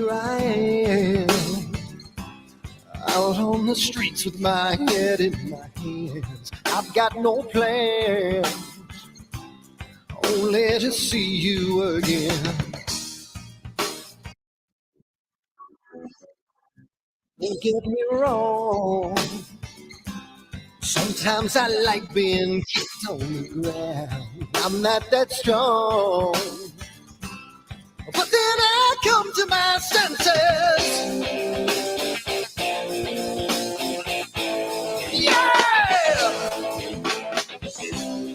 here I am, out on the streets with my head in my hands. I've got no plans, only to see you again. Don't get me wrong, sometimes I like being kicked on the ground. I'm not that strong, but then I come to my senses. Yeah,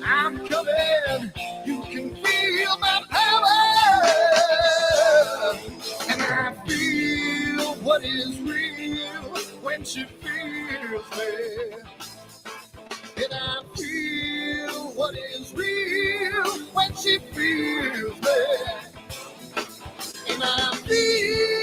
I'm coming. You can feel my power, and I feel what is real when she feels me. And I feel what is real when she feels me. And I feel.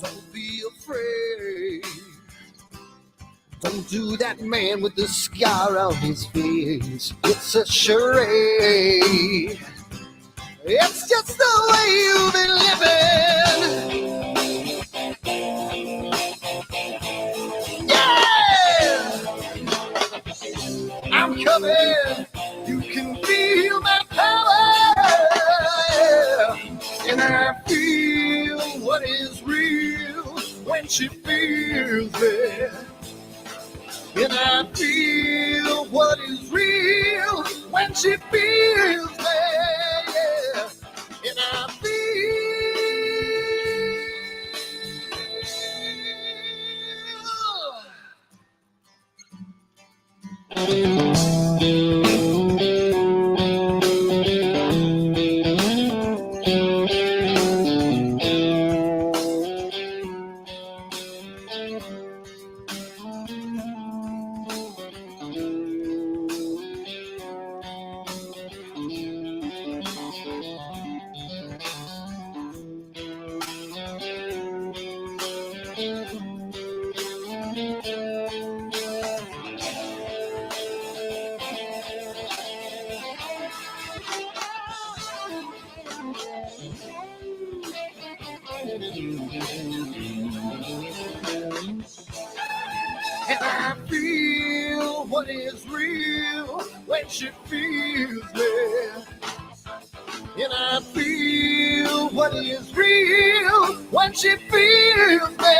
Don't be afraid. Don't do that man with the scar on his face. It's a charade. It's just the way you've been living. Yeah! I'm coming. You can feel my power. And I feel what is real when she feels me. And I feel what is real when she feels me. Yeah. And I feel what is real when she feels me. And I feel what is real when she feels me.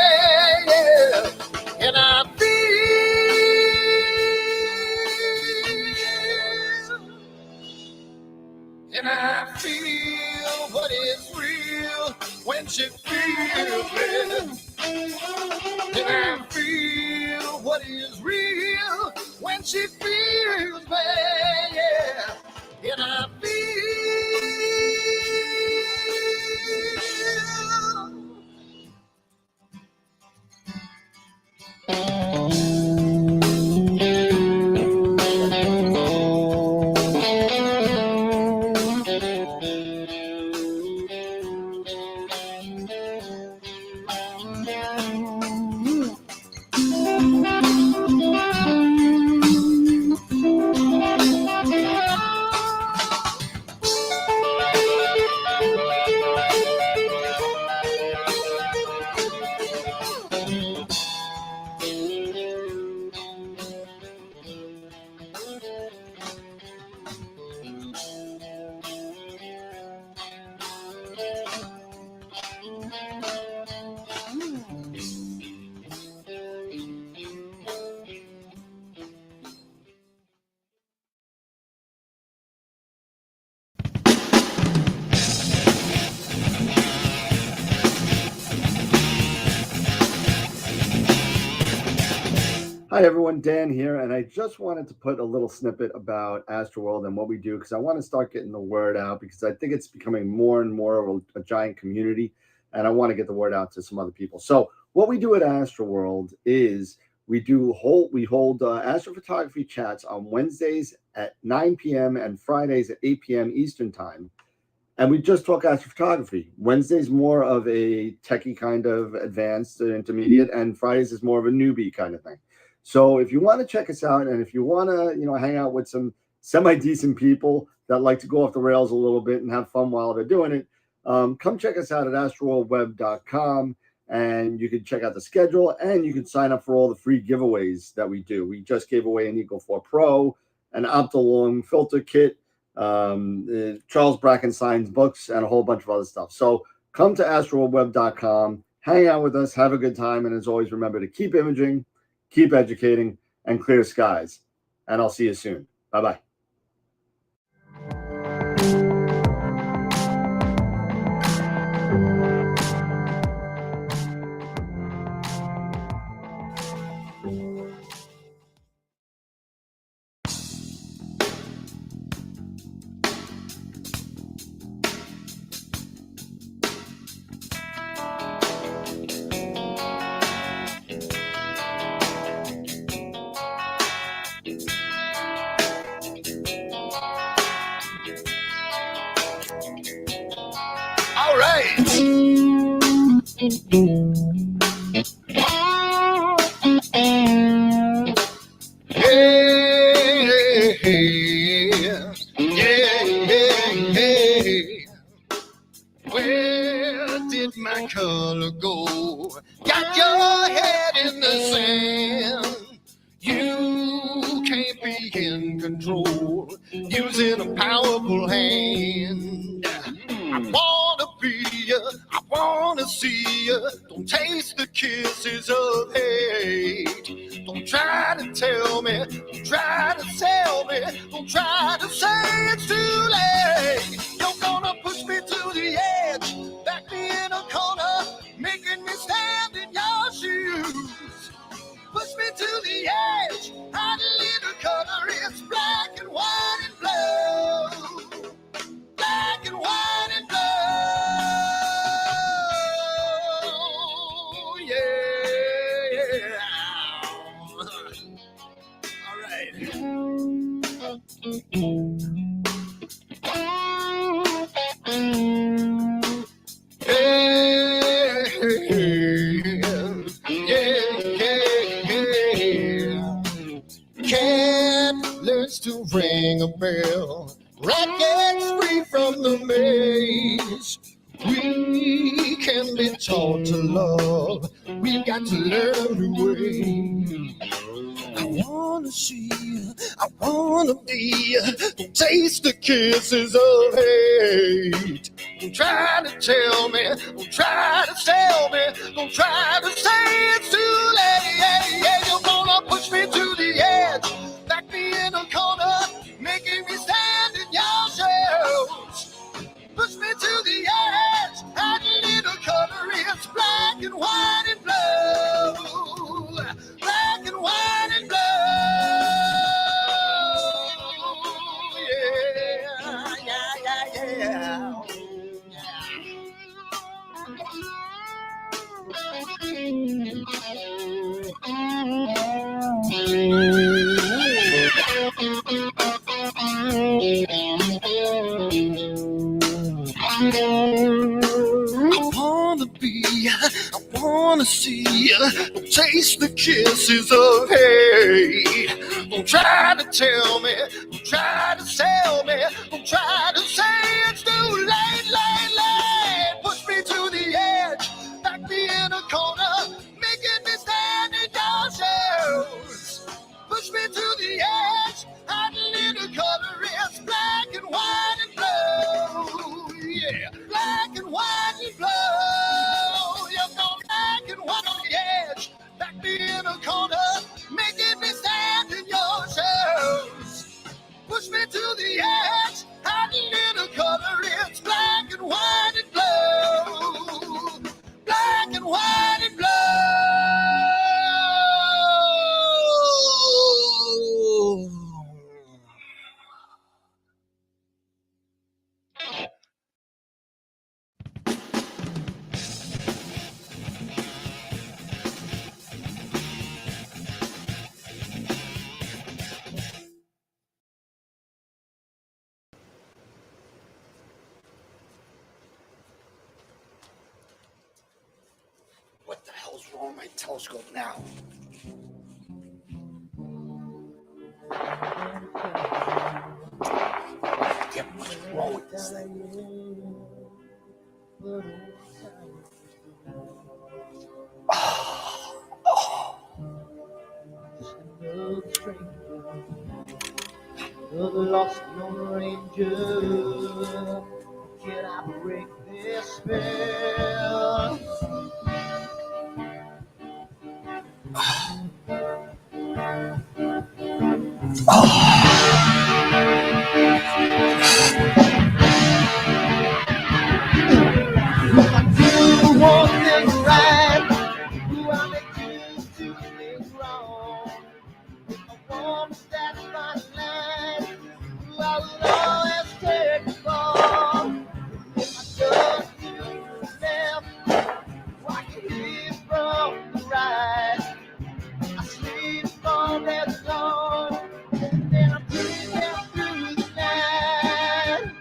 Yeah. And I feel what is real when she feels me. And I feel what is real when she feels me. Yeah. And I feel. Hi everyone, Dan here, and I just wanted to put a little snippet about AstroWorld and what we do because I want to start getting the word out because I think it's becoming more and more of a giant community, and I want to get the word out to some other people. So what we do at AstroWorld is We hold astrophotography chats on Wednesdays at 9 p.m. and Fridays at 8 p.m. Eastern time. And we just talk astrophotography. Wednesday's more of a techie kind of advanced intermediate, and Fridays is more of a newbie kind of thing. So if you want to check us out, and if you want to, hang out with some semi-decent people that like to go off the rails a little bit and have fun while they're doing it, come check us out at AstroWorldWeb.com, and you can check out the schedule, and you can sign up for all the free giveaways that we do. We just gave away an Eagle 4 Pro, an Optilong filter kit, Charles Brackenstein's books, and a whole bunch of other stuff. So come to AstroWorldWeb.com, hang out with us, have a good time, and as always, remember to keep imaging, keep educating, and clear skies. And I'll see you soon. Bye-bye. All right. Where did my color go? Got your head in the sand. You can't be in control, using a powerful hand. I wanna be you, I wanna see you. Don't taste the kisses of hate. Don't try to tell me, don't try to sell me, don't try to say it's too late. You're gonna push me to the edge, back me in a corner, making me stand in your shoes. Push me to the edge, hide a little color, it's black and white and blue. Black and white and blue, yeah. All right. Cat learns to ring a bell. Rat gets free from the maze. We can be taught to love. We've got to learn a new way. I wanna see you, I wanna be you. Don't taste the kisses of hate. Don't try to tell me, don't try to sell me, don't try to say it's too late. You're gonna push me to the edge, back me in a corner, making me stand in your shadows. Push me to the edge, add a little color, it's black and white and blue. Black and white and blue, yeah. I wanna be, I wanna see, don't taste the kisses of hate. Don't try to tell me, don't try to sell me, don't try to say it's too late. Push me to the edge, back me in a corner, making me stand in your shoes. Push me to the edge, add a little color, it's black and white and blue. Yeah, black and white and blue. You're going black and white on the edge, back me in a corner, making me stand in your shoes. Push me to the edge, add a little color. on my telescope now. Get what's wrong with this thing? Another lost Lone Ranger. Can I break this spell? Do one thing right, do I make you two things wrong? If I want to stand by the line, do I will always take the fall? If I just do the left, I can hear from the right. I sleep all day long, and then I'm breathing through the night.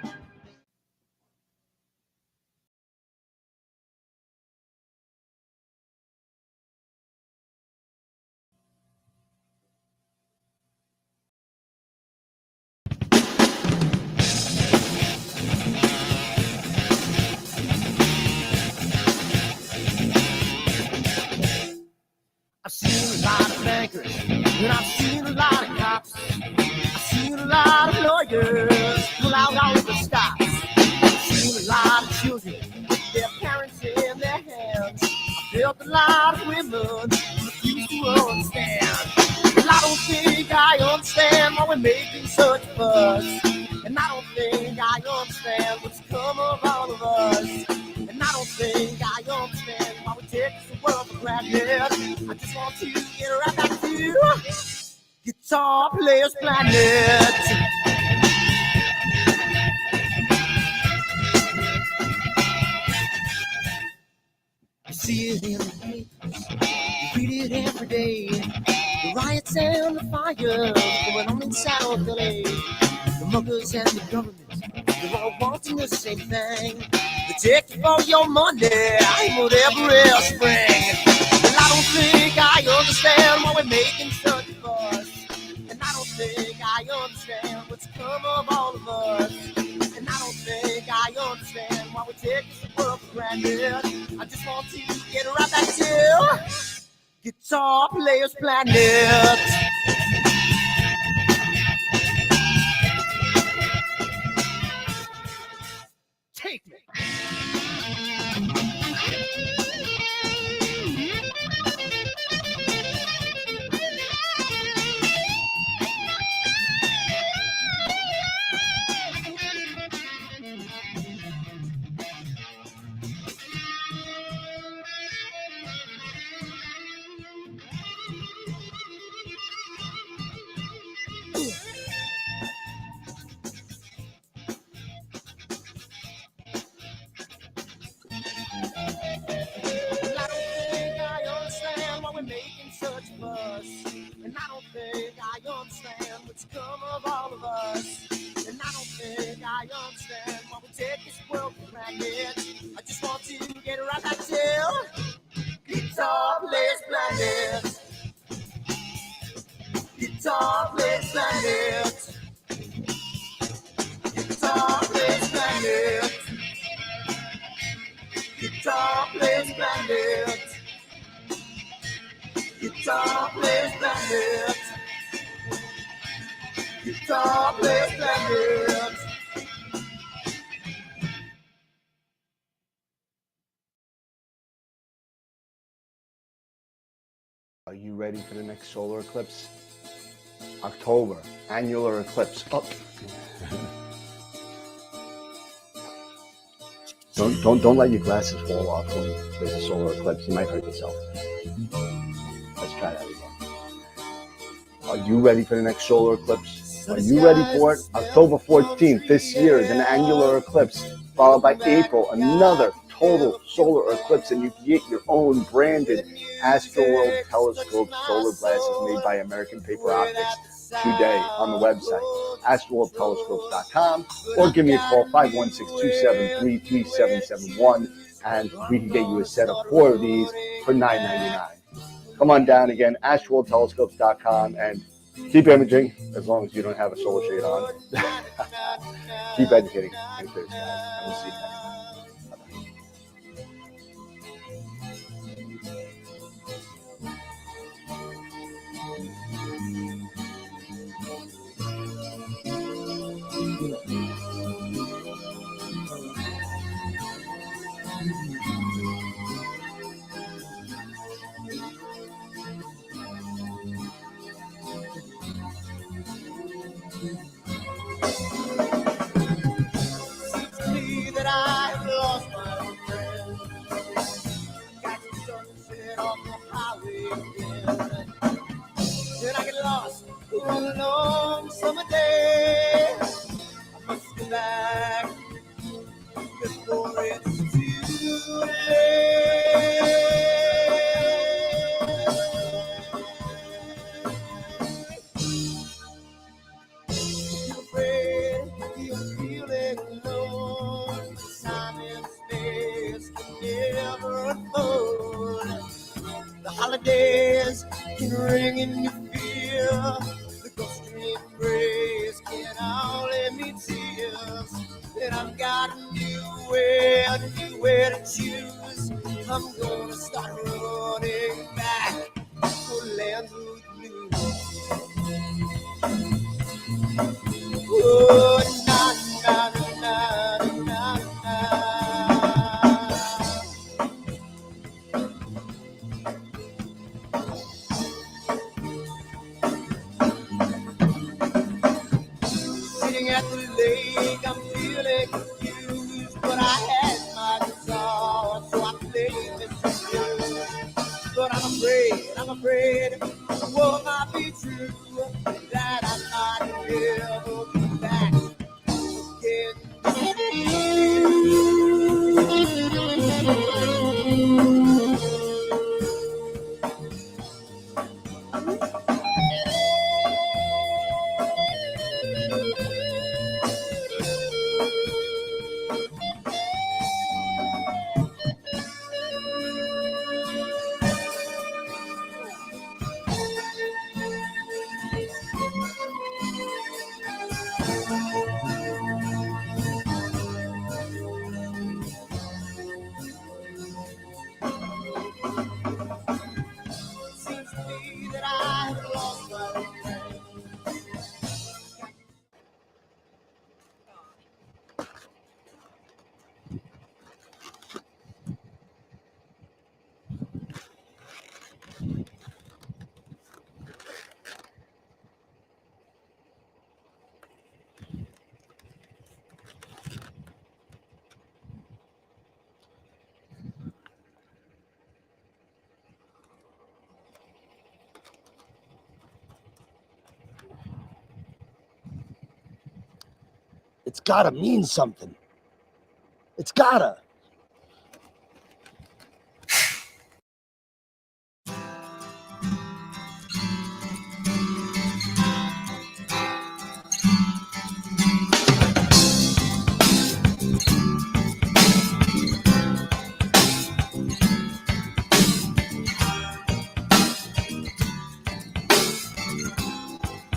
I've seen a lot of bankers, and I've seen a lot of cops. I've seen a lot of lawyers pull out all of the stops. I've seen a lot of children with their parents in their hands. I've felt a lot of women who refuse to understand. Well, I don't think I understand why we're making such a fuss. And I don't think I understand what's come of all of us. And I don't think I understand why we take the world for granted. I just want to get right back to Guitar Players Planet. You see it in the papers, you read it every day. The riots and the fires going on in South LA. The muggers and the government, they're all wanting the same thing. They take you for your money, whatever else spring. And I don't think I understand why we're making such a fuss. And I don't think I understand what's come of all of us. And I don't think I understand why we take this world for granted. I just want to get right back to Guitar Players Planet. Take me. And I don't think I understand what's come of all of us. And I don't think I understand why we take this world for granted. I just want to get right back to Guitar Players Planet. Guitar Players Planet. Guitar Players Planet. Guitar Players Planet. Guitar Players Planet. Guitar Players Planet. Are you ready for the next solar eclipse? October, annular eclipse. Up. Don't let your glasses fall off when there's a solar eclipse. You might hurt yourself. Let's try that again. Are you ready for the next solar eclipse? Are you ready for it? October 14th this year is an annular eclipse, followed by April, another total solar eclipse, and you can get your own branded AstroWorld telescope solar glasses made by American Paper Optics today on the website, AstroWorldTelescopes.com, or give me a call, 516-273-3771, and we can get you a set of 4 of these for $9.99. Come on down again, AstroWorldTelescopes.com, and keep imaging as long as you don't have a solar shade on. Keep educating. Thanks, guys. And we'll see you next time. That I've lost my friend. Got the sunset on the highway again. Then I get lost on a long summer day. I must go back before it's too late. You're afraid you're feeling alone. Time and space can never unfold. The holidays can ring in your fear. The ghost embrace can only mean tears. And I've got a new way to choose. I'm gonna start running back to land of blue. Oh, na na na na na. Sitting at the lake, I'm feeling confused, but I had my guitar, so I played Mr. Blues. But I'm afraid, what might be true, that I might never be back again. Seems to me that I've lost my friend. It's gotta mean something. It's gotta.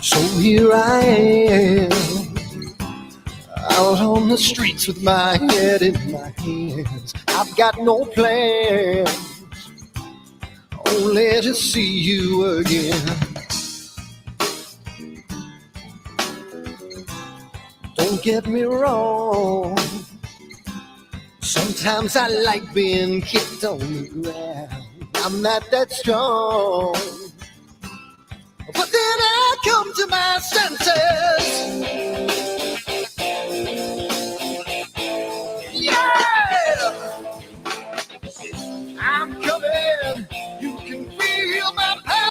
So here I am, out on the streets with my head in my hands. I've got no plans, only to see you again. Don't get me wrong, sometimes I like being kicked on the ground. I'm not that strong, but then I come to my senses. Yeah, I'm coming. You can feel my power.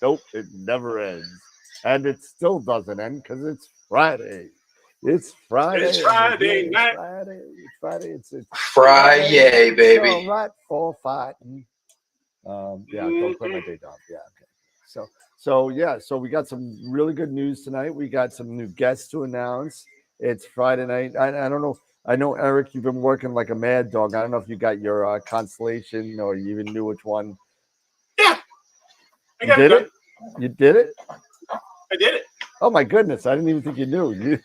Nope, it never ends. And it still doesn't end because it's Friday. It's Friday. It's Friday night. It's Friday. It's Friday, baby. All right for fighting. Yeah, don't quit my day job. Yeah, okay. So So yeah, so we got some really good news tonight. We got some new guests to announce. It's Friday night. I don't know. I know Eric, you've been working like a mad dog. I don't know if you got your Constellation or you even knew which one. Yeah. You did it? You did it? I did it. Oh my goodness! I didn't even think you knew.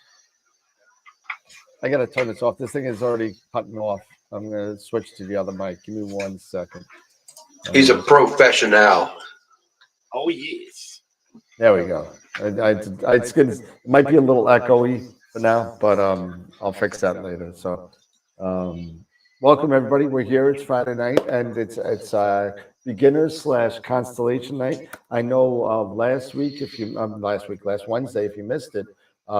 I gotta turn this off. This thing is already cutting off. I'm gonna switch to the other mic. Give me 1 second. He's a professional. Oh yes. There we go. It's good. It might be a little echoey for now, but I'll fix that later. So, welcome everybody. We're here. It's Friday night, and it's beginners slash constellation night. I know last Wednesday, if you missed it,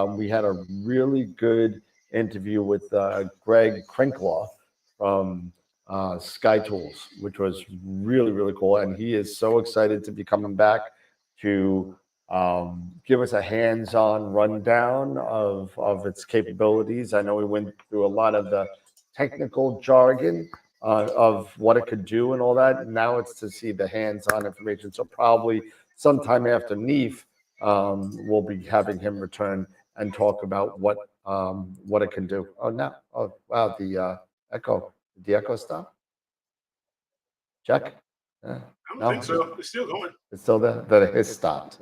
we had a really good interview with Greg Krinkloff from Sky Tools, which was really cool, and he is so excited to be coming back to give us a hands-on rundown of its capabilities. I know we went through a lot of the technical jargon of what it could do and all that. Now it's to see the hands-on information. So probably sometime after NEAF, we'll be having him return and talk about what it can do. Oh, no. Oh, wow. The echo. Did the echo stop? Check. I don't think so. It's still going. It's still there? That it has stopped.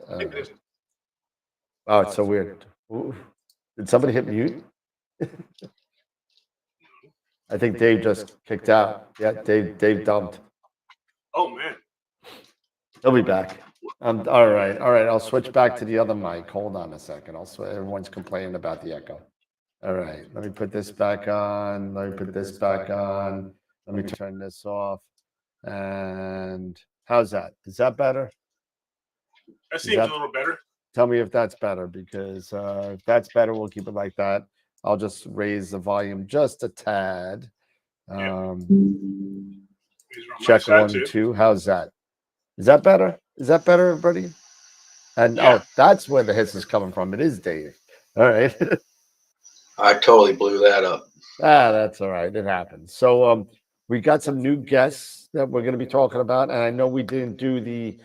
Oh, it's so weird. Ooh. Did somebody hit mute? I think Dave just kicked out. Yeah, Dave dumped. Oh man. He'll be back. All right. I'll switch back to the other mic. Hold on a second. Everyone's complaining about the echo. All right. Let me put this back on. Let me put this back on. Let me turn this off. And how's that? Is that better? That seems a little better. Tell me if that's better, because if that's better, we'll keep it like that. I'll just raise the volume just a tad. Check 1, 2. How's that? Is that better? Is that better, everybody? And oh, that's where the hiss is coming from. It is Dave. All right. I totally blew that up. That's all right. It happens. So we got some new guests that we're going to be talking about, and I know we didn't do the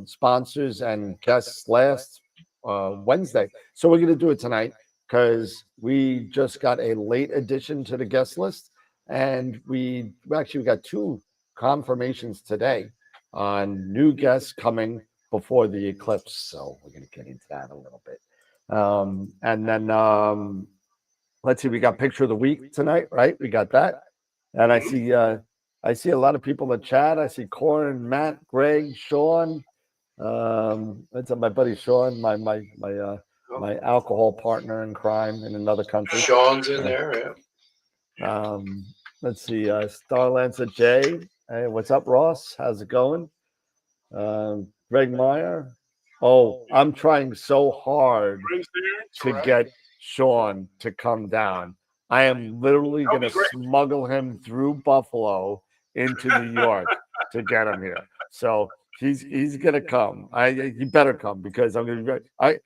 sponsors and guests last Wednesday, so we're going to do it tonight because we just got a late addition to the guest list, and we got 2 confirmations today on new guests coming before the eclipse. So we're going to get into that a little bit, and then let's see. We got picture of the week tonight, right? We got that, and I see a lot of people in the chat. I see Corin, Matt, Greg, Sean. That's my buddy Sean, my alcohol partner in crime in another country. Sean's in there, yeah. Let's see. Starlancer Jay. Hey, what's up, Ross? How's it going? Greg Meyer. Oh, I'm trying so hard to get Sean to come down. I am literally going to smuggle him through Buffalo into New York to get him here. So he's going to come. He better come, because I'm going to. I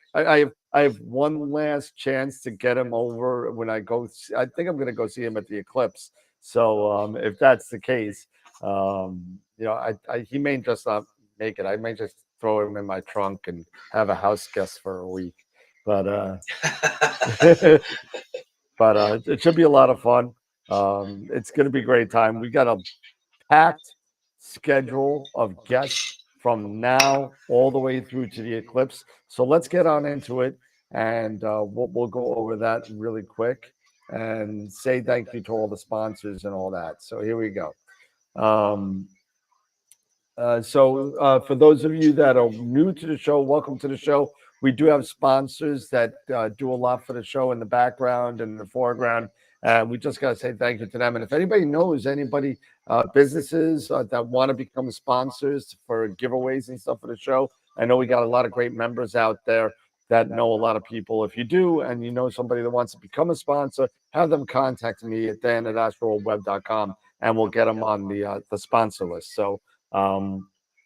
have one last chance to get him over when I go. I think I'm going to go see him at the eclipse. So if that's the case, he may just not make it. I may just throw him in my trunk and have a house guest for a week. But it should be a lot of fun. It's going to be a great time. We got a packed schedule of guests from now all the way through to the eclipse. So let's get on into it, and we'll go over that really quick and say thank you to all the sponsors and all that. So here we go. For those of you that are new to the show, welcome to the show. We do have sponsors that do a lot for the show in the background and in the foreground. We just got to say thank you to them. And if anybody knows businesses that want to become sponsors for giveaways and stuff for the show, I know we got a lot of great members out there that know a lot of people. If you do, and you know somebody that wants to become a sponsor, have them contact me at dan@astroworldweb.com, and we'll get them on the sponsor list. So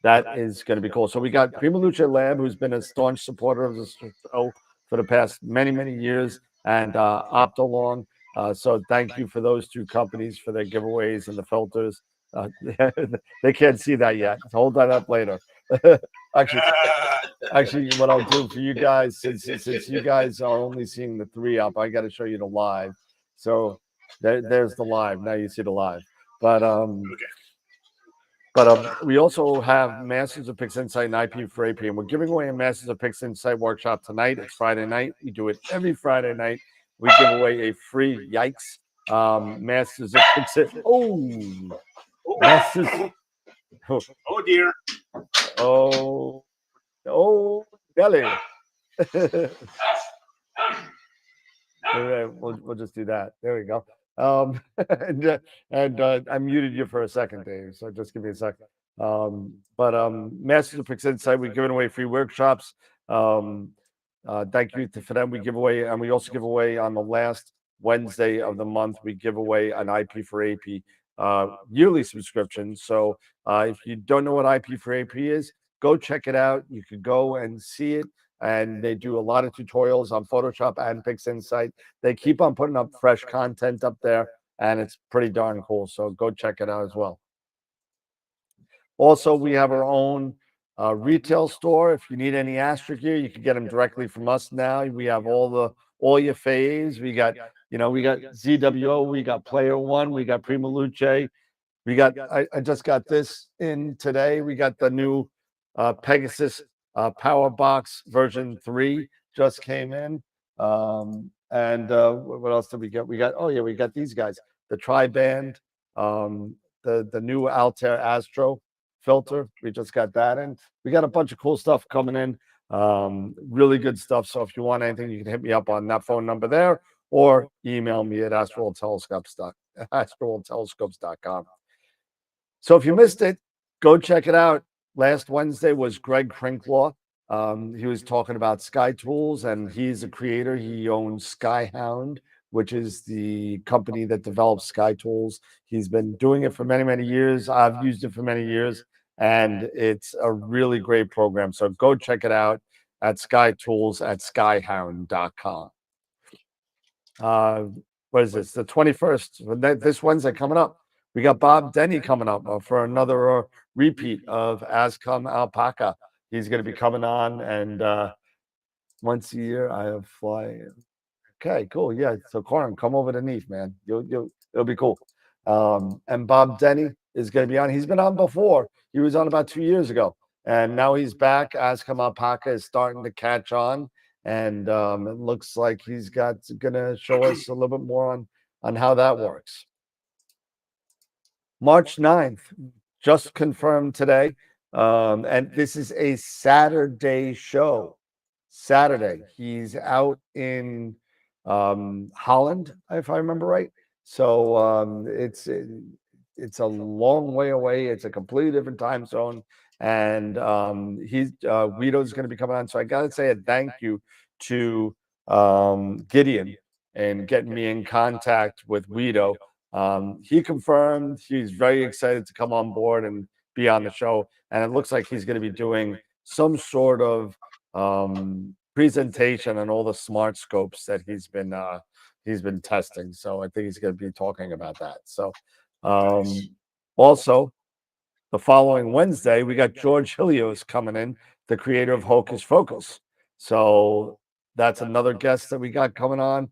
that is going to be cool. So we got Prima Luce Lab, who's been a staunch supporter of the show for the past many years, and Optolong. So thank you for those 2 companies for their giveaways and the filters. They can't see that yet. Hold that up later. actually, actually, what I'll do for you guys, since you guys are only seeing the 3-up, I got to show you the live. So there's the live. Now you see the live. But we also have Masters of Pix Insight and IP for AP, and we're giving away a Masters of Pix Insight workshop tonight. It's Friday night. We do it every Friday night. We give away a free Masters of Pix. Masters. Oh dear. Oh, Nelly. We'll just do that. There we go. I muted you for a second, Dave. So just give me a second. Masters of Pix Insight, we're giving away free workshops. Thank you for them. We give away, and we also give away on the last Wednesday of the month. We give away an IP for AP yearly subscription. So if you don't know what IP for AP is, go check it out. You could go and see it. And they do a lot of tutorials on Photoshop and Pix Insight. They keep on putting up fresh content up there, and it's pretty darn cool. So go check it out as well. Also, we have our own retail store. If you need any Astro gear, you can get them directly from us now. We have all your faves. We got ZWO, we got Player One, we got Prima Luce. We got I just got this in today. We got the new Pegasus Power Box version 3 just came in. What else did we get? We got these guys, the Tri-Band, the new Altair Astro filter. We just got that in. We got a bunch of cool stuff coming in. Really good stuff. So if you want anything, you can hit me up on that phone number there, or email me at AstroWorldTelescopes.com. So if you missed it, go check it out. Last Wednesday was Greg Crinklaw. He was talking about Sky Tools, and he's a creator. He owns Skyhound, which is the company that develops Sky Tools. He's been doing it for many, many years. I've used it for many years, and it's a really great program. So go check it out at Sky Tools at skyhound.com. What is this? The 21st, this Wednesday coming up. We got Bob Denny coming up for another repeat of Ascom Alpaca. He's going to be coming on, and once a year I have fly. Okay, cool. Yeah, so Corin, come over to Neef, man. It'll be cool. And Bob Denny is going to be on. He's been on before. He was on about 2 years ago, and now he's back. Ascom Alpaca is starting to catch on, and it looks like he's going to show us a little bit more on how that works. March 9th, just confirmed today. And this is a Saturday show. Saturday. He's out in Holland, if I remember right. So it's a long way away. It's a completely different time zone. And Guido's going to be coming on. So I got to say a thank you to Gideon and getting me in contact with Guido. He confirmed he's very excited to come on board and be on the show, and it looks like he's going to be doing some sort of presentation on all the smart scopes that he's been testing. So I think he's going to be talking about that. So also the following Wednesday we got George Hilios coming in, the creator of Hocus Focus. So that's another guest that we got coming on.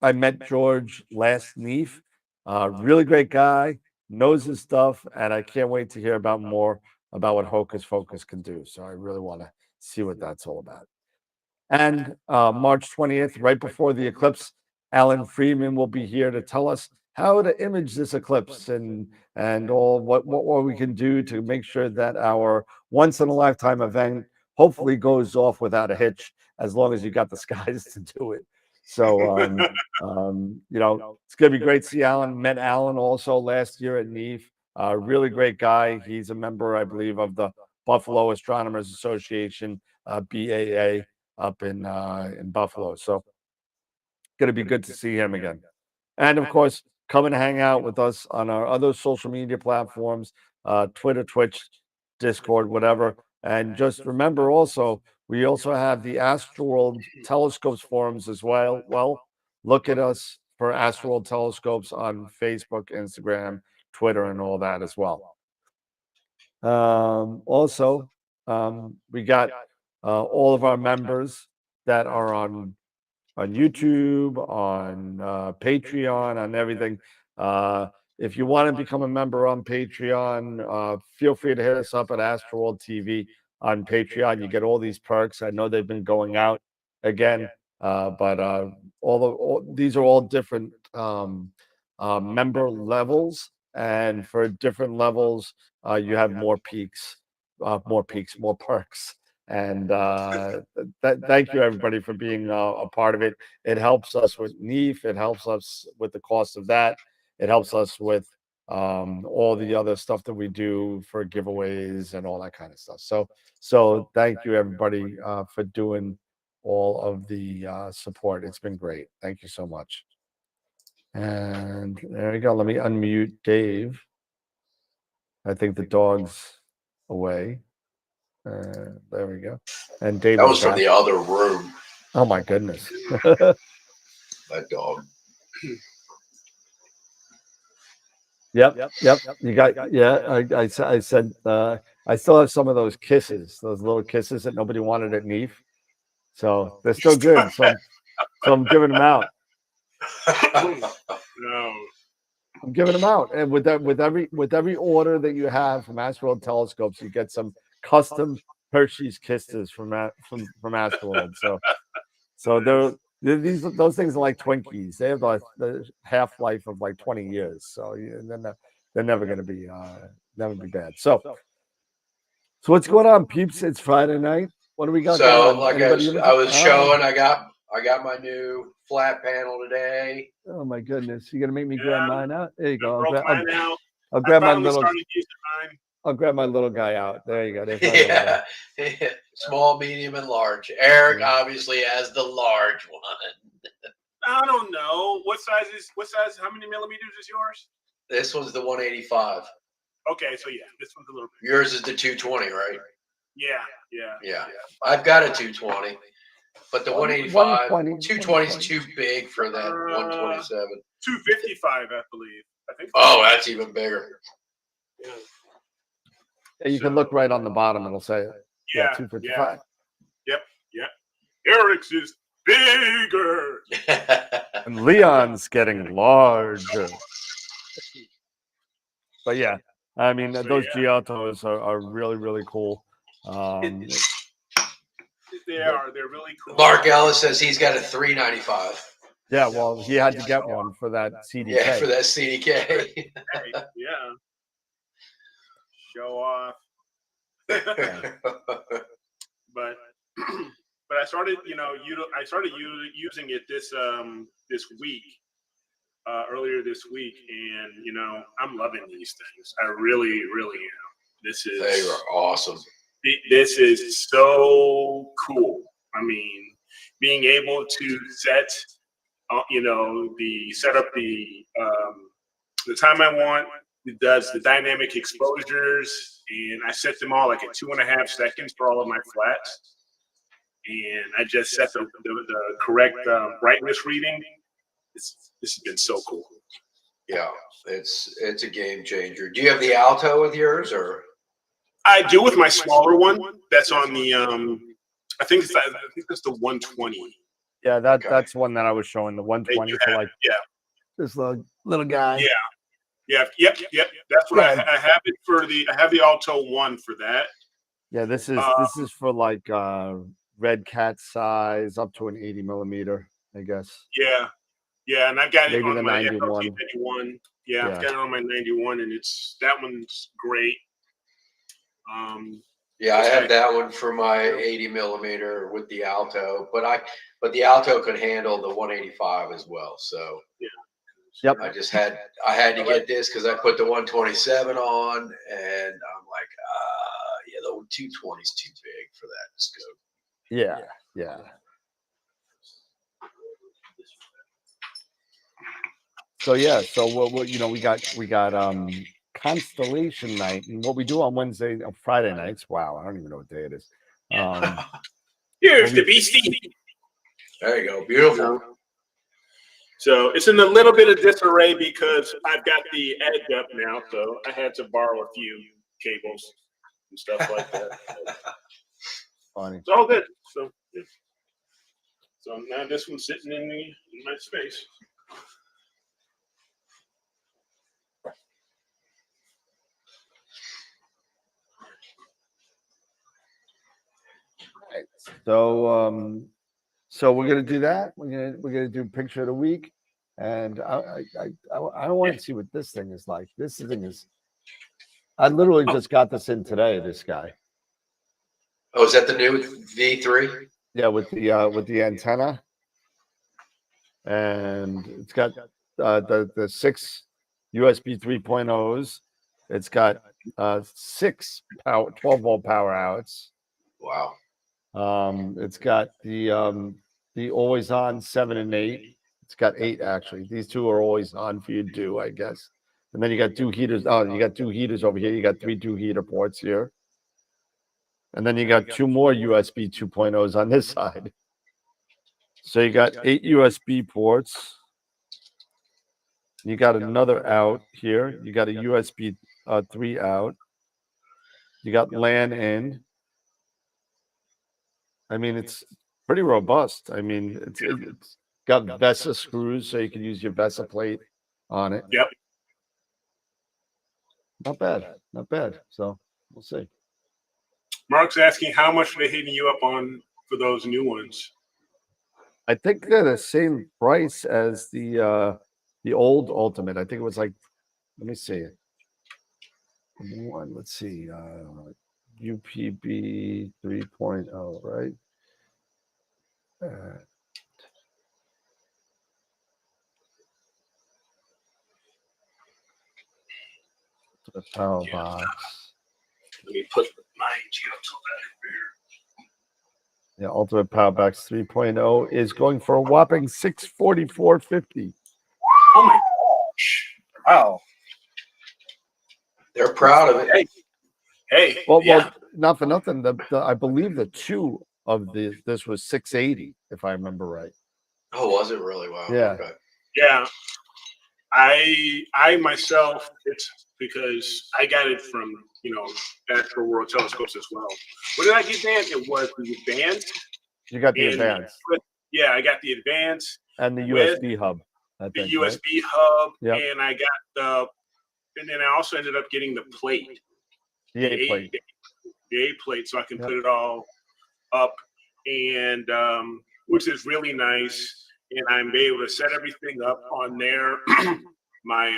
I met George last Neef. Really great guy, knows his stuff, and I can't wait to hear more about what Hocus Focus can do. So I really want to see what that's all about. And March 20th, right before the eclipse, Alan Freeman will be here to tell us how to image this eclipse and all what we can do to make sure that our once in a lifetime event hopefully goes off without a hitch, as long as you got the skies to do it. So, it's going to be great to see Alan. Met Alan also last year at Neef. Really great guy. He's a member, I believe, of the Buffalo Astronomers Association, BAA, up in Buffalo. So, going to be good to see him again. And of course, come and hang out with us on our other social media platforms, Twitter, Twitch, Discord, whatever. And just remember also, we also have the AstroWorld Telescopes forums as well. Well, look at us for AstroWorld Telescopes on Facebook, Instagram, Twitter, and all that as well. Also, we got all of our members that are on YouTube, on Patreon, on everything. If you want to become a member on Patreon, feel free to hit us up at AstroWorld TV on Patreon. You get all these perks. I know they've been going out again, but these are all different member levels, and for different levels, you have more peaks, more perks. And thank you everybody for being a part of it. It helps us with NEEF. It helps us with the cost of that. It helps us with all the other stuff that we do for giveaways and all that kind of stuff. So thank you everybody for doing all of the support. It's been great. Thank you so much. And there we go. Let me unmute Dave. I think the dog's away. There we go. And Dave That was from the other room. Oh my goodness. That dog. Yep. You got, yeah. I said, I still have some of those kisses, those little kisses that nobody wanted at NEEF. So they're still good. So I'm giving them out. No. I'm giving them out. And with every order that you have from AstroWorld Telescopes, you get some custom Hershey's Kisses from AstroWorld. So those things are like Twinkies. They have the half-life of like 20 years. So they're never going to be bad. So what's going on, peeps? It's Friday night. What do we got? So like I was showing, I got my new flat panel today. Oh my goodness! You're gonna make me grab mine out. There you go. I'll grab my little. I'll grab my little guy out. There you go. Yeah. Small, medium, and large. Eric obviously has the large one. I don't know what size. How many millimeters is yours? This one's the 185. Okay, so yeah, this one's a little bit. Yours is the 220, right? Yeah. I've got a 220, but the 185, 220 is too big for that 127. 255, I believe. I think. Oh, that's even bigger. Yeah. Yeah, you can look right on the bottom. It'll say it. Yeah, 255. Yep. Eric's is bigger. And Leon's getting larger. But yeah, I mean, those Giottos are really, really cool. They are. They're really cool. Mark Ellis says he's got a 395. Yeah, well, he had to get one for that CDK. Yeah, for that CDK. Yeah. Show off. But I started, using it this week, earlier this week, and I'm loving these things. I really, really am. They are awesome. This is so cool. I mean, being able to set, set up the time I want. It does the dynamic exposures, and I set them all like at 2.5 seconds for all of my flats. And I just set the correct brightness reading. This has been so cool. Yeah, it's a game changer. Do you have the Alto with yours, or? I do with my smaller one. That's on the I think it's the 120. Yeah, that's one that I was showing, the 120 for this little guy. Yep. That's what I have it for. I have the Alto 1 for that. Yeah, this is for like red cat size up to an 80 millimeter, I guess. Yeah, and I've got it on my 91. Yeah, I've got it on my 91, and that one's great. Yeah, I have that one for my 80 millimeter with the Alto, but the Alto could handle the 185 as well. So yeah. Yep. I had to get this because I put the 127 on, and I'm like, the 220 is too big for that scope. Yeah. So what we got Constellation night, and what we do on Friday nights. Wow, I don't even know what day it is. Here's the beastie. There you go, beautiful. So it's in a little bit of disarray because I've got the edge up now, so I had to borrow a few cables. and stuff like that. Funny. It's all good. So, yeah. So now this one's sitting in my space. So we're gonna do that. We're gonna do picture of the week, and I want to see what this thing is like. This thing is. I literally just got this in today. This guy. Oh, is that the new V3? Yeah, with the antenna, and it's got the 6 USB 3.0s. It's got 6 12-volt power outs. Wow. It's got the always on 7 and 8. It's got 8 actually. These 2 are always on for you to do, I guess. And then you got 2 heaters. Oh, you got 2 heaters over here. You got 3 2 heater ports here. And then you got 2 more USB 2.0s on this side. So you got 8 USB ports. You got another out here. You got a USB 3 out. You got LAN in. I mean, it's pretty robust. I mean, it's got VESA screws, so you can use your VESA plate on it. Yep. Not bad. Not bad. So we'll see. Mark's asking how much are they hitting you up on for those new ones? I think they're the same price as the old Ultimate. I think it was like, let me see it. One, let's see, UPB 3.0, right? The power box. Let me put my geotol here. Yeah, Ultimate Power Box 3.0 is going for a whopping $644.50. Oh my gosh! Wow. They're proud of it. Hey. Well, Yeah. not for nothing. I believe the 2 of this was $680, if I remember right. Oh, was it really? Wow. Yeah. Okay. Yeah. I myself, it's because I got it from, AstroWorld telescopes as well. What did I get, Dan? It was the advanced. You got the advanced. Yeah, I got the advanced. And the USB hub. The USB hub. Yep. And I got and then I also ended up getting the plate. The A plate. The A plate, so I can put it all up, and which is really nice. And I'm able to set everything up on there. my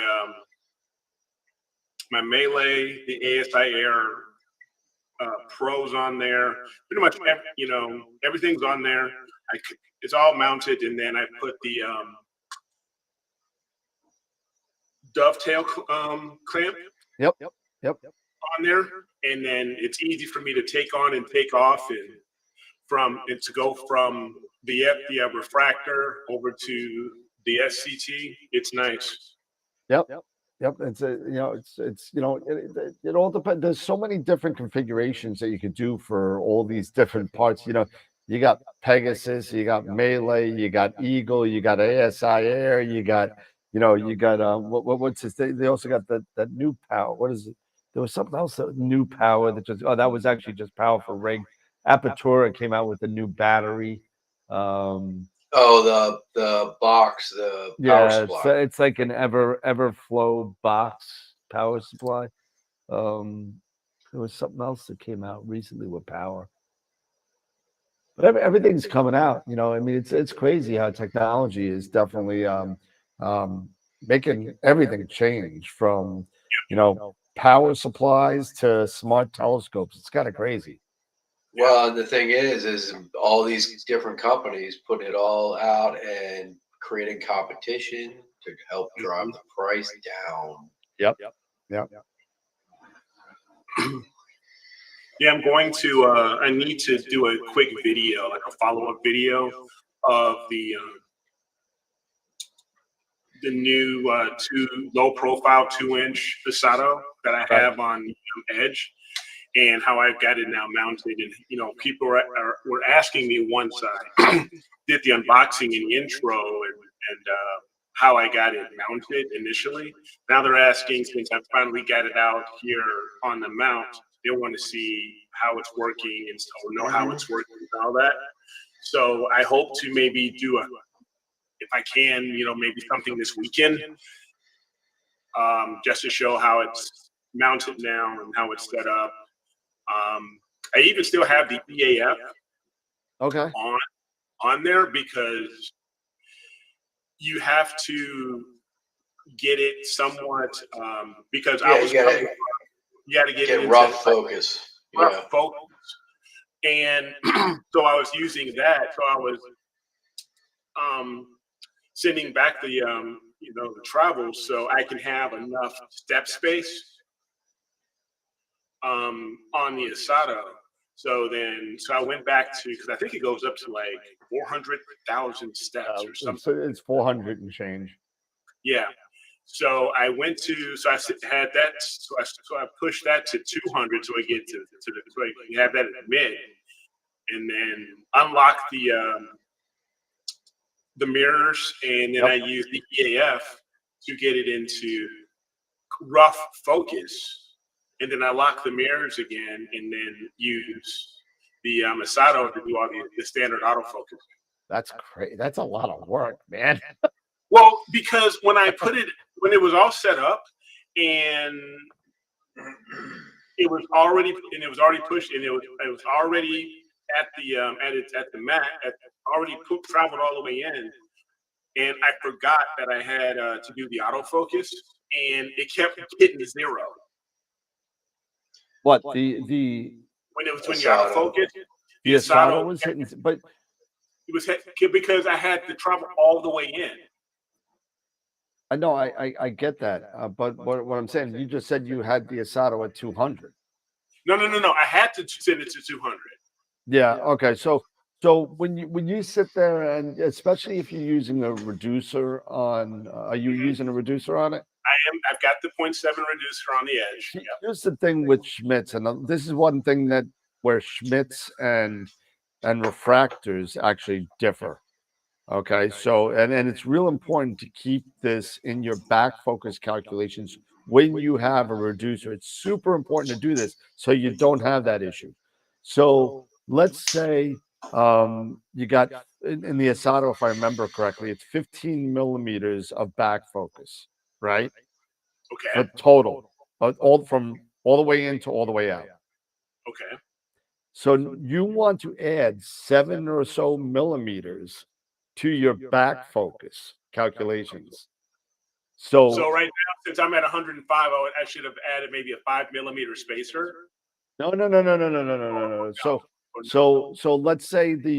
Melee, the ASI Air Pros on there. Pretty much, everything's on there. It's all mounted, and then I put the dovetail clamp. Yep. On there, and then it's easy for me to take on and take off, and to go from the refractor over to the SCT. It's nice. Yep. It's it all depends. There's so many different configurations that you could do for all these different parts. You got Pegasus, you got Melee, you got Eagle, you got ASI Air, you got what's this? They also got that new power. What is it? There was something else, new power that was actually just power for rig. Apertura came out with a new battery. The box, the power supply. It's like an Everflow box power supply. There was something else that came out recently with power. But everything's coming out. I mean, it's crazy how technology is definitely making everything change from power supplies to smart telescopes. It's kind of crazy. Well, and the thing is all these different companies putting it all out and creating competition to help drive the price down. Yep. Yeah, I'm going to. I need to do a quick video, like a follow-up video of the new 2 low-profile 2-inch Visato that I have on Edge, and how I've got it now mounted. And people were asking me once I did the unboxing and intro and how I got it mounted initially. Now they're asking, since I finally got it out here on the mount, They want to see how it's working and or know how it's working and all that. So I hope to maybe do if I can, maybe something this weekend, just to show how it's mounted now and how it's set up. I even still have the EAF on there because you have to get it somewhat because I was you got to get it into rough focus. Rough focus. And so I was using that. So I was sending back the the travel so I can have enough step space on the Asado. So I went back to, because I think it goes up to like 400,000 steps or something. So it's 400 and change. Yeah. So I went to, so I had that, so I pushed that to 200 so I get to the, so I have that at mid, and then unlock the mirrors, and then I use the EAF to get it into rough focus, and then I lock the mirrors again, and then use the Asado to do all the standard autofocus. That's crazy. That's a lot of work, man. Well, because when it was all set up and it was already pushed, and it was already at the mat, already traveled all the way in, and I forgot that I had to do the autofocus, and it kept hitting 0. What when you autofocus, the Asado was hitting, but it was because I had to travel all the way in. I know, I get that, but what I'm saying, you just said you had the Asado at 200. No. I had to send it to 200. Yeah. Okay. So when you sit there, and especially if you're using a reducer on, are you using a reducer on it? I am. I've got the 0.7 reducer on the edge. Yep. Here's the thing with Schmitz, and this is one thing where Schmitz and refractors actually differ. Okay, so and it's real important to keep this in your back focus calculations when you have a reducer. It's super important to do this so you don't have that issue. So let's say you got in the Asado, if I remember correctly, it's 15 millimeters of back focus, right? Okay. A total, all the way in to all the way out. Okay. So you want to add 7 or so millimeters to your back focus calculations. So right now, since I'm at 105, I should have added maybe a 5 millimeter spacer. No. So let's say the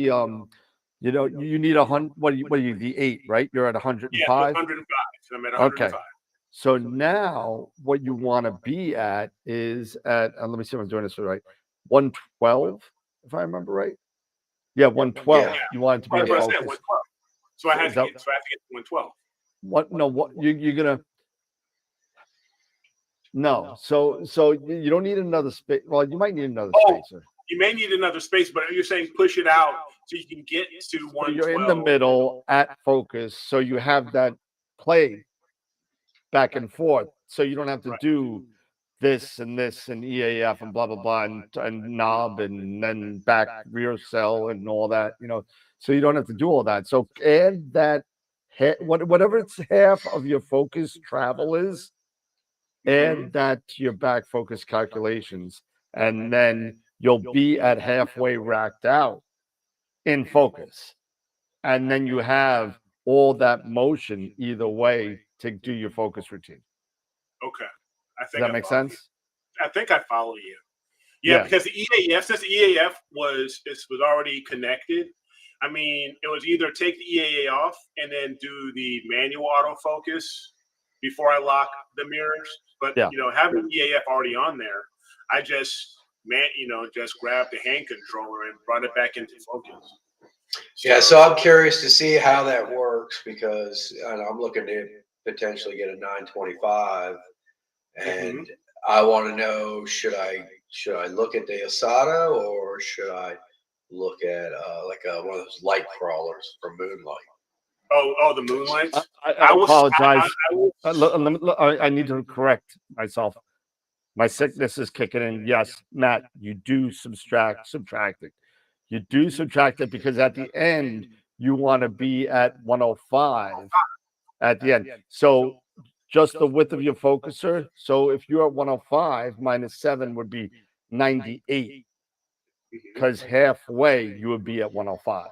you need 100. What are you the 8, right? You're at 105. Yeah, 105. So I'm at 105. Okay. So now what you want to be at is at let me see if I'm doing this right. 112, if I remember right. Yeah, 112. Yeah. You want it to be a focus. 112. So I have to get to 112. What? No. What you're gonna? No. So you don't need another space. Well, you might need another spacer. You may need another space, but you're saying push it out so you can get to 112. You're in the middle at focus, so you have that play back and forth, so you don't have to do this and EAF and blah blah blah and knob and then back rear cell and all that, so you don't have to do all that. So add that whatever it's half of your focus travel is, add that to your back focus calculations, and then you'll be at halfway racked out in focus, and then you have all that motion either way to do your focus routine. Okay. Does that make sense? I think I follow you. Yeah, because the EAF, since the EAF was already connected, I mean, it was either take the EAA off and then do the manual autofocus before I lock the mirrors. But having the EAF already on there, I just grabbed the hand controller and brought it back into focus. So I'm curious to see how that works, because I'm looking to potentially get a 925, and I want to know, should I look at the Asado, or should I look at like one of those light crawlers from Moonlight? Oh, the Moonlights. I apologize. I need to correct myself. My sickness is kicking in. Yes, Matt, you do subtract it. You do subtract it because at the end, you want to be at 105 at the end. So just the width of your focuser. So if you're at 105, minus 7 would be 98, because halfway you would be at 105.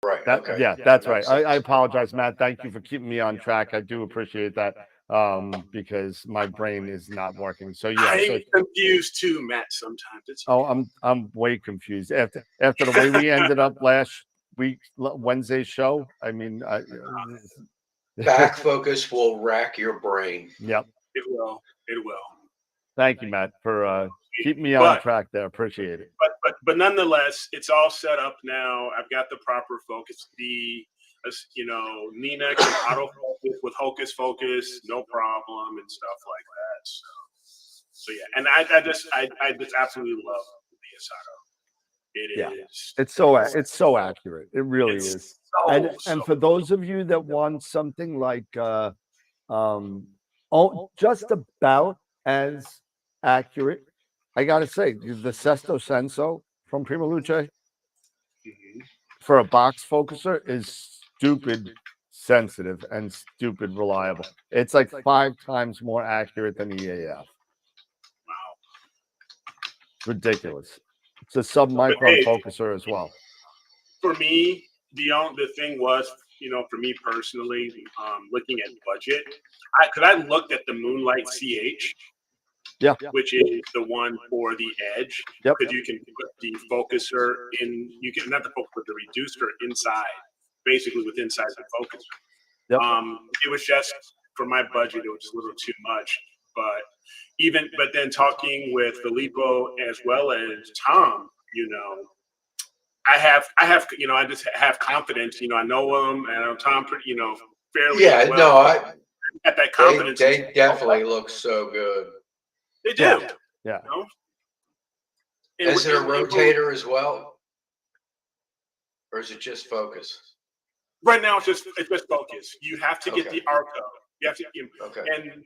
Right. Okay. Yeah, that's right. I apologize, Matt. Thank you for keeping me on track. I do appreciate that, because my brain is not working. So yeah, I'm confused too, Matt. Sometimes it's I'm way confused after the way we ended up last week, Wednesday's show. I mean, back focus will rack your brain. Yep. it will. It will. Thank you, Matt, for keeping me on track there. Appreciate it. But nonetheless, it's all set up now. I've got the proper focus. Nina can autofocus with Hocus Focus, no problem, and stuff like that. So yeah, and I just absolutely love the Asato. It is. It's so accurate. It really is. And for those of you that want something like just about as accurate, I gotta say the Sesto Senso from Prima Luce for a box focuser is stupid sensitive and stupid reliable. It's like 5 times more accurate than the EAF. Wow. Ridiculous. It's a sub-micron focuser as well. For me, the thing was, for me personally, looking at budget, because I looked at the Moonlight CH, which is the one for the Edge, because you can put the focuser in. You can not the focus, but the reducer inside, basically inside the focuser. It was just for my budget, it was just a little too much. But then talking with Filippo as well as Tom, I just have confidence. I know him, and I know Tom pretty, fairly. Yeah, well. no, I at that confidence. They definitely look so good. They do. Yeah. Is it a rotator as well, or is it just focus? Right now, it's just focus. You have to get the Arco. You have to. And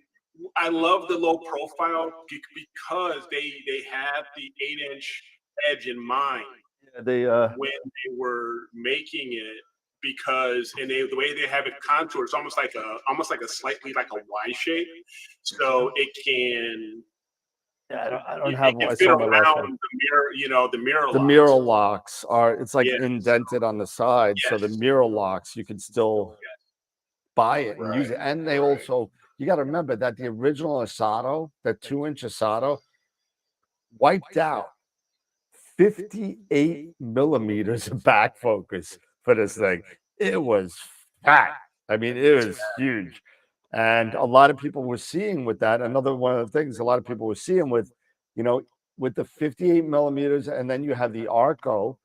I love the low profile because they have the 8-inch edge in mind. When they were making it, because the way they have it contoured, it's almost like a slightly like a Y shape, so it can. Yeah, I don't have one. Fit around the mirror, the mirror locks. The mirror locks it's like indented on the side, so the mirror locks you can still buy it and use it. And they also, you got to remember that the original Asato, the 2-inch Asato, wiped out 58 millimeters of back focus for this thing. It was fat. I mean, it was huge. And a lot of people were seeing with that. Another one of the things a lot of people were seeing with, with the 58 millimeters, and then you have the Arco,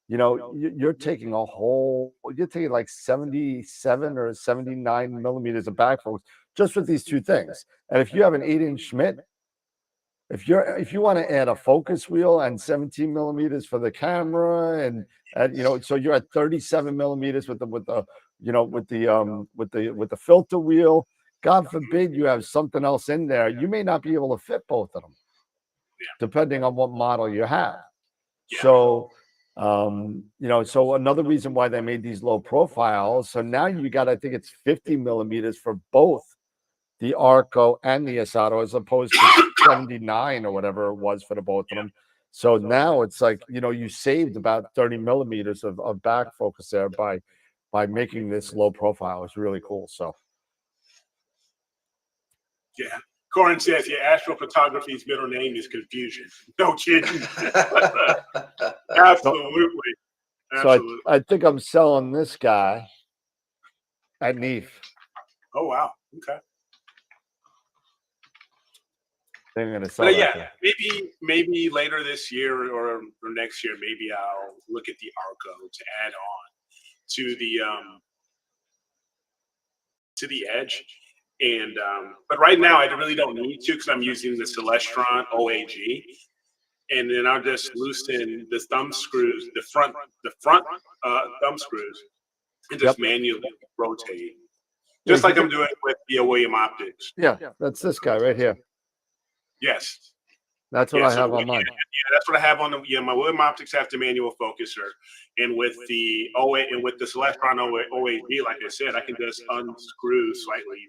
you're taking like 77 or 79 millimeters of back focus just with these two things. And if you have an 8-inch Schmidt, if you want to add a focus wheel and 17 millimeters for the camera, and so you're at 37 millimeters with the filter wheel. God forbid you have something else in there. You may not be able to fit both of them, depending on what model you have. So, so another reason why they made these low profiles. So now you got, I think it's 50 millimeters for both the Arco and the Asato, as opposed to 79 or whatever it was for the both of them. So now it's like, you saved about 30 millimeters of back focus there by making this low profile. It's really cool. So. Yeah. Corin says, astrophotography's middle name is confusion. No kidding. Absolutely. So I think I'm selling this guy at NEAF. Oh, wow. Okay. They're going to sell maybe later this year or next year, maybe I'll look at the Arco to add on to the Edge. And but right now I really don't need to, because I'm using the Celestron OAG, and then I'll just loosen the thumb screws, the front thumb screws, and just manually rotate. Just like I'm doing with the William Optics. Yeah, that's this guy right here. Yes. That's what I have on mine. Yeah, that's what I have on the. Yeah, my William Optics have the manual focuser, and with the 08 and with the Celestron 08D, like I said, I can just unscrew slightly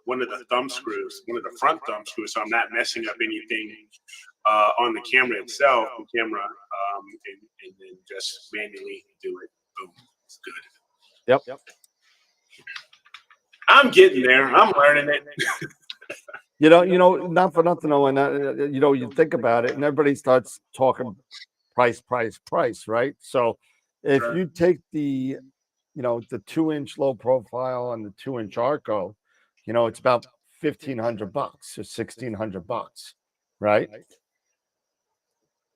one of the thumb screws, one of the front thumb screws, so I'm not messing up anything on the camera itself, and then just manually do it. Boom, it's good. Yep. I'm getting there. I'm learning it. You know, not for nothing, Owen. You think about it, and everybody starts talking price, right? So, if you take the 2-inch low profile and the 2-inch Arco, it's about $1,500 or $1,600, right?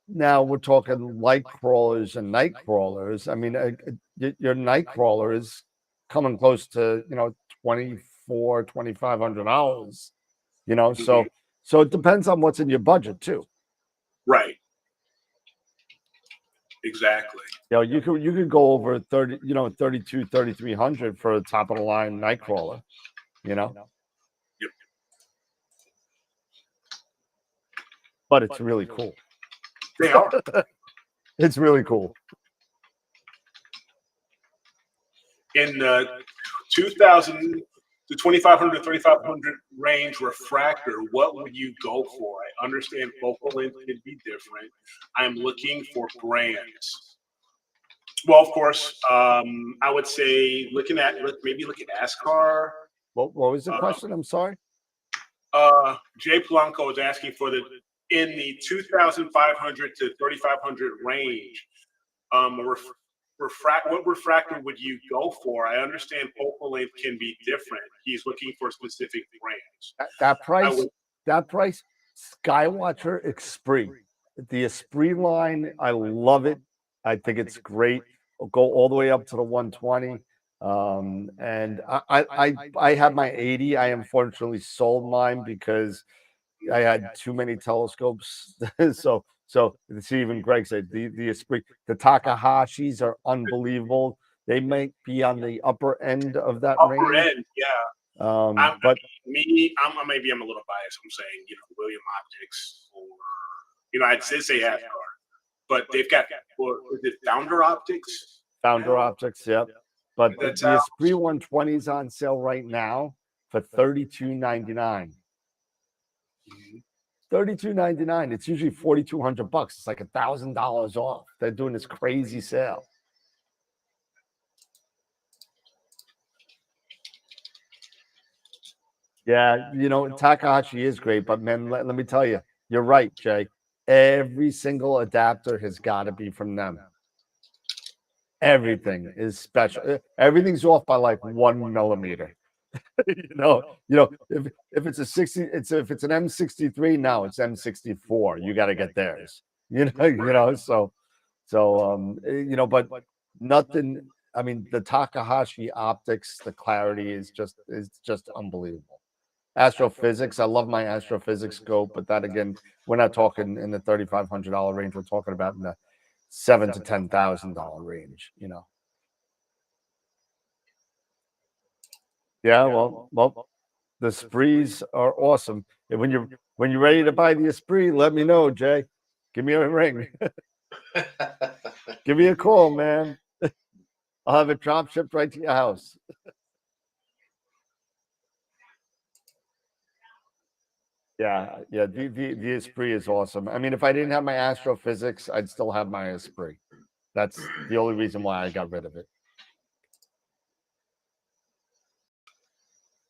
Now we're talking light crawlers and night crawlers. I mean, your night crawler is coming close to $2,400-$2,500. So it depends on what's in your budget too. Right. Exactly. You could go over 30, $3,200-$3,300 for a top of the line night crawler. Yep. But it's really cool. They are. It's really cool. In the 2,000 to 2,500 to 3,500 range refractor, what would you go for? I understand focal length can be different. I'm looking for brands. Well, of course, I would say maybe look at ASCAR. What was the question? I'm sorry. Jay Polanco is asking for in the 2,500 to 3,500 range. What refractor would you go for? I understand focal length can be different. He's looking for specific brands. That price, Skywatcher Esprit. The Esprit line, I love it. I think it's great. I'll go all the way up to the 120. And I have my 80. I unfortunately sold mine because I had too many telescopes. So see, even Greg said the Esprit, the Takahashis are unbelievable. They might be on the upper end of that range. Upper end, yeah. But maybe I'm a little biased. I'm saying William Optics, or I'd say ASCAR, but they've got is it Founder Optics? Founder Optics, yep. But the Esprit 120 is on sale right now for $32.99. $32.99. It's usually $4,200. It's like $1,000 off. They're doing this crazy sale. Yeah, Takahashi is great, but man, let me tell you, you're right, Jay. Every single adapter has got to be from them. Everything is special. Everything's off by like 1 millimeter. If it's a 60, if it's an M63 now, it's M64. You got to get theirs. But nothing. I mean, the Takahashi optics, the clarity is just unbelievable. Astrophysics, I love my astrophysics scope, but that again, we're not talking in the $3,500 range. We're talking about in the $7,000 to $10,000 range. Yeah, well, the Esprits are awesome. And when you're ready to buy the Esprit, let me know, Jay. Give me a ring. Give me a call, man. I'll have it drop shipped right to your house. Yeah. The Esprit is awesome. I mean, if I didn't have my astrophysics, I'd still have my Esprit. That's the only reason why I got rid of it.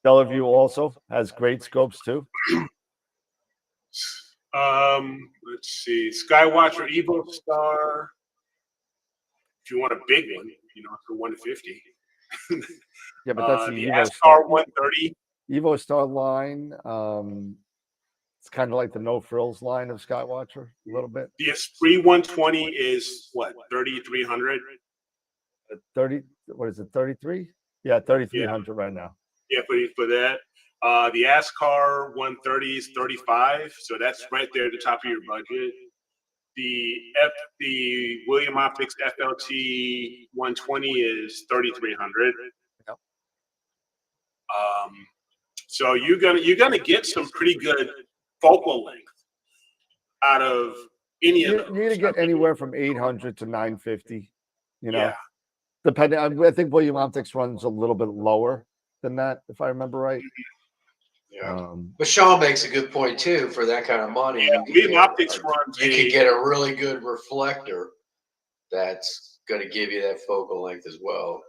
Bellevue also has great scopes too. Let's see, Skywatcher Evo Star. If you want a big one, for 150. Yeah, but that's the Evo Star 130. Evo Star line. It's kind of like the no frills line of Skywatcher a little bit. The Esprit 120 is what, 3,300? 30. What is it? 33? Yeah, 3,300 right now. Yeah, for that. The ASCAR 130 is 35, so that's right there at the top of your budget. The William Optics FLT 120 is 3,300. Yep. So you're gonna get some pretty good focal length out of any of You're those. going to get anywhere from 800 to 950. You know, Yeah. depending. I think William Optics runs a little bit lower than that, if I remember right. Yeah. But Sean makes a good point too. For that kind of money, William Optics runs. You could get a really good reflector that's going to give you that focal length as well.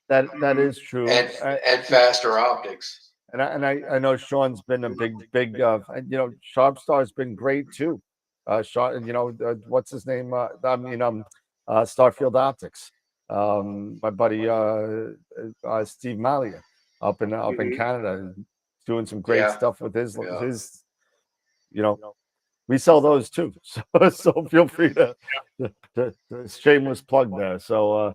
That is true, and faster optics. And I know Sean's been a big Sharpstar's been great too. Sean, what's his name? Starfield Optics. My buddy Steve Malia up in Canada, doing some great stuff with his. We sell those too. So feel free to shameless plug there. So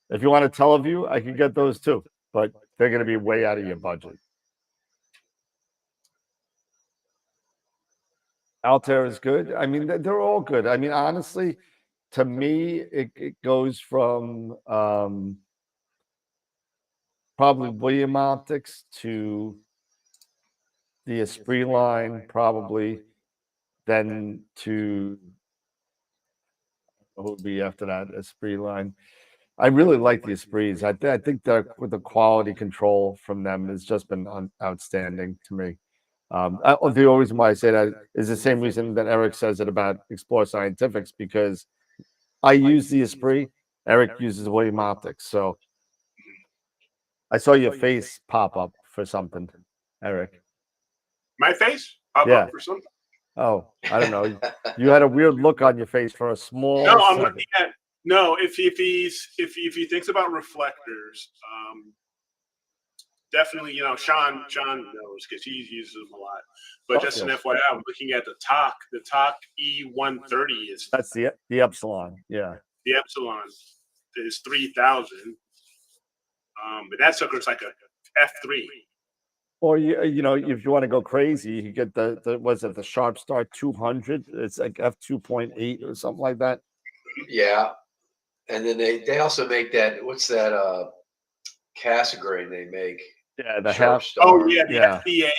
if you want a Teleview, I can get those too, but they're going to be way out of your budget. Altair is good. I mean, they're all good. I mean, honestly, to me, it goes from probably William Optics to the Esprit line, probably, then to what would be after that, Esprit line. I really like the Esprits. I think that with the quality control from them has just been outstanding to me. The only reason why I say that is the same reason that Eric says it about Explore Scientifics, because I use the Esprit, Eric uses William Optics. So I saw your face pop up for something, Eric. My face pop up for something? Oh, I don't know. You had a weird look on your face for a small No, I'm second. looking at. No, if he thinks about reflectors, definitely, Sean knows because he uses them a lot. But just an FYI, I'm looking at the TOC. The TOC E130 is. That's the Epsilon, yeah. The Epsilon is 3,000, but that sucker's like a F3. Or if you want to go crazy, you get the Sharpstar 200. It's like f2.8 or something like that. Yeah, and then they also make that. What's that? Cassegrain they make. Yeah, the Sharpstar. Oh yeah, the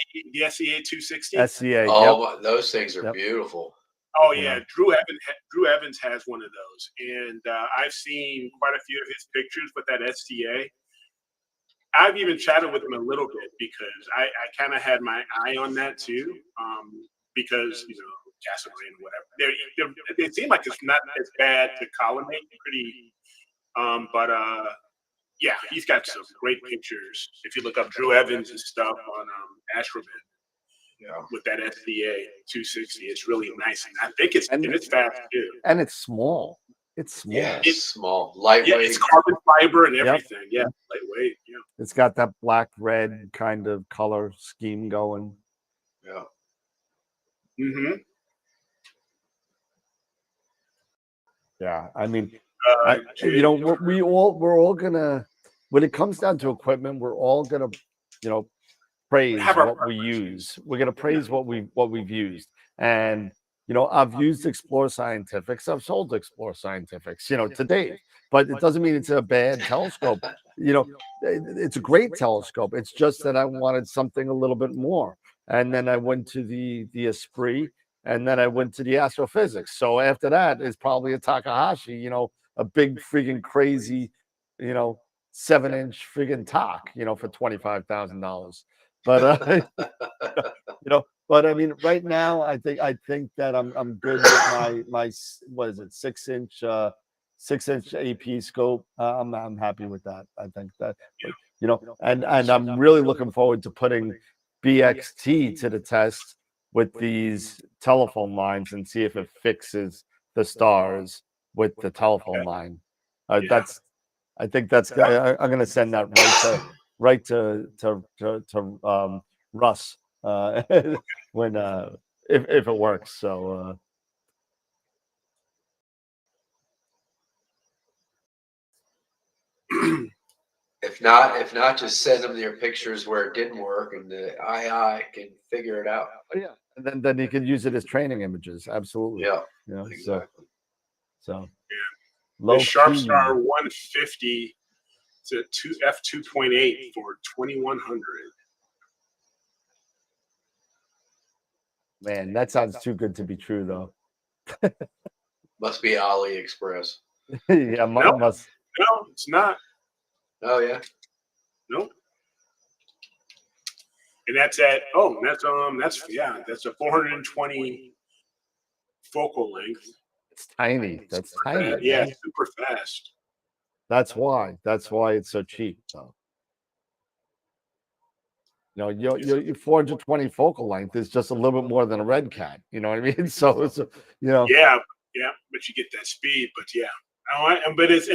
SCA 260. SCA. Oh, those things are beautiful. Oh yeah, Drew Evans has one of those, and I've seen quite a few of his pictures with that SCA. I've even chatted with him a little bit because I kind of had my eye on that too, because Cassegrain or whatever. They seem like it's not as bad to collimate, pretty, but yeah, he's got some great pictures. If you look up Drew Evans and stuff on AstroWorld, with that SDA 260, it's really nice, and I think it's fast too. And it's small. It's small. Yeah, it's small, lightweight. Yeah, it's carbon fiber and everything. Yeah, lightweight. Yeah, it's got that black-red kind of color scheme going. Yeah. Mm-hmm. Yeah, I mean, we're all gonna. When it comes down to equipment, we're all gonna, praise what we use. We're gonna praise what we've used, and I've used Explore Scientifics. I've sold Explore Scientifics, to date, but it doesn't mean it's a bad telescope. It's a great telescope. It's just that I wanted something a little bit more, and then I went to the Esprit, and then I went to the Astrophysics. So after that is probably a Takahashi, a big freaking crazy, 7-inch friggin' TOC, for $25,000. But but I mean, right now I think that I'm good with my what is it, 6-inch 6-inch AP scope. I'm happy with that. I think that and I'm really looking forward to putting BXT to the test with these telephone lines and see if it fixes the stars with the telephone line. I think that's. I'm going to send that right to Russ when if it works. So. If not, just send them your pictures where it didn't work, and the II can figure it out. Oh, yeah, and then you can use it as training images. Absolutely. Yeah. Exactly. So. The Sharpstar 150. It's It's a f2.8 for 2,100. Man, that sounds too good to be true, though. Must be AliExpress. Yeah, No. must. No, it's not. Oh yeah. Nope. And that's at that's a 420 focal length. It's tiny. That's tiny. Yeah, Man. super fast. That's why. That's why it's so cheap. So, your 420 focal length is just a little bit more than a red cat. You know what I mean? So it's Yeah, but you get that speed. But yeah, but it's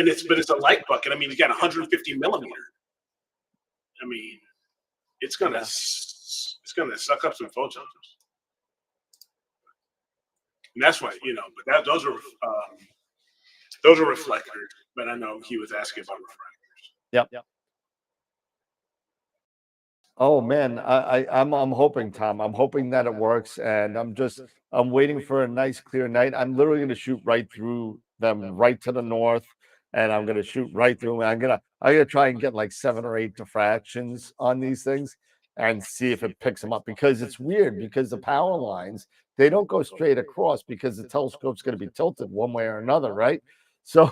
a light bucket. I mean, you got 150 millimeter. I mean, it's gonna suck up some photons. And that's why, but those are reflectors. But I know he was asking about refractors. Yep. Oh man, I'm hoping, Tom. I'm hoping that it works, and I'm waiting for a nice clear night. I'm literally going to shoot right through them, right to the north, and I'm going to shoot right through. I'm gonna try and get like 7 or 8 diffractions on these things and see if it picks them up, because it's weird, because the power lines, they don't go straight across because the telescope's going to be tilted one way or another, right? So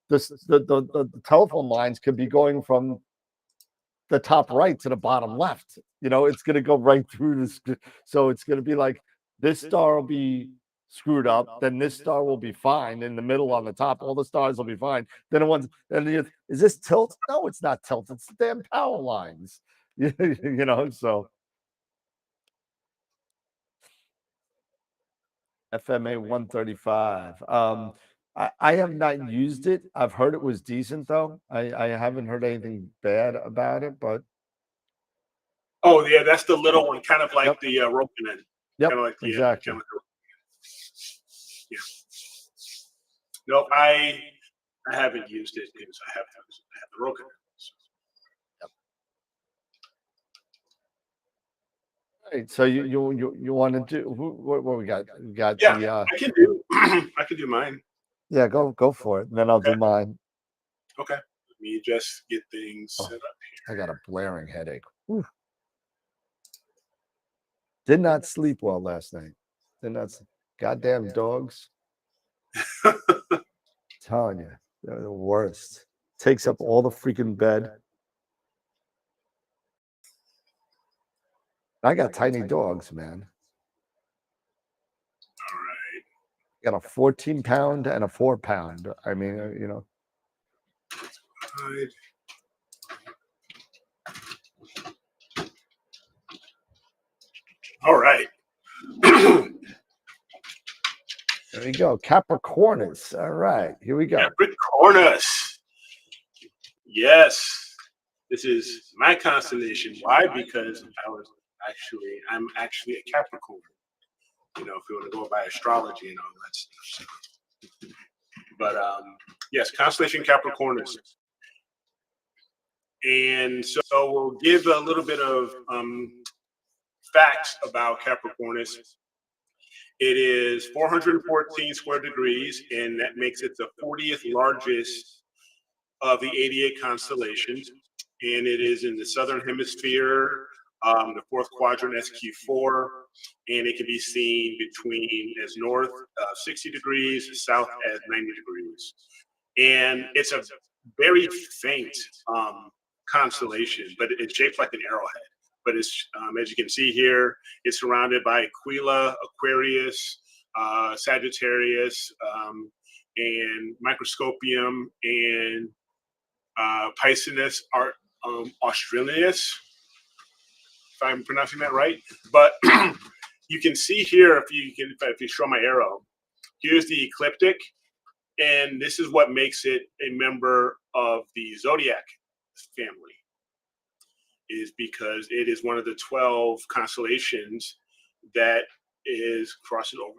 the telephone lines could be going from the top right to the bottom left. It's going to go right through this. So it's going to be like this star will be screwed up, then this star will be fine. In the middle on the top, all the stars will be fine. Then is this tilt? No, it's not tilt. It's the damn power lines. So FMA 135. I have not used it. I've heard it was decent though. I haven't heard anything bad about it, but Oh yeah, that's the little one, kind of like the Rokinin. Yep, Kind of like exactly. Yeah. No, I haven't used it because I have the Rokinin. Right. So you want to do what we got? We got Yeah, I can do I can do mine. Yeah, go for it. And then I'll do mine. Okay. Let me just get things set up here. I got a blaring headache. Whew. Did not sleep well last night. Goddamn dogs. Telling you, they're the worst. Takes up all the freaking bed. I got tiny dogs, man. All right. Got a 14-pound and a 4-pound. I mean, All right. There we go. Capricornus. All right. Here we go. Capricornus. Yes. This is my constellation. Why? Because I'm actually a Capricorn. If you want to go by astrology and all that stuff. But yes, Constellation Capricornus. And so we'll give a little bit of facts about Capricornus. It is 414 square degrees, and that makes it the 40th largest of the 88 constellations. And it is in the southern hemisphere, the 4th quadrant SQ4, and it can be seen between as north 60 degrees, south at 90 degrees. And it's a very faint constellation, but it's shaped like an arrowhead. But it's, as you can see here, it's surrounded by Aquila, Aquarius, Sagittarius, and Microscopium, and Pisces Australis, if I'm pronouncing that right. But you can see here, if you show my arrow, here's the ecliptic, and this is what makes it a member of the zodiac family, is because it is one of the 12 constellations that is crossing over,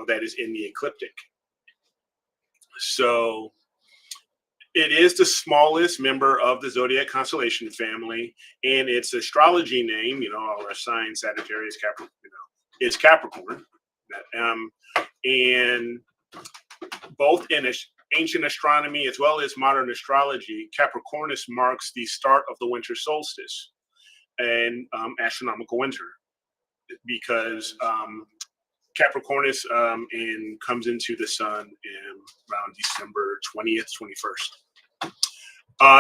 that is in the ecliptic. So it is the smallest member of the zodiac constellation family, and its astrology name, our sign Sagittarius, Capricorn, is Capricorn. And both in ancient astronomy as well as modern astrology, Capricornus marks the start of the winter solstice and astronomical winter, because Capricornus comes into the sun in around December 20th, 21st.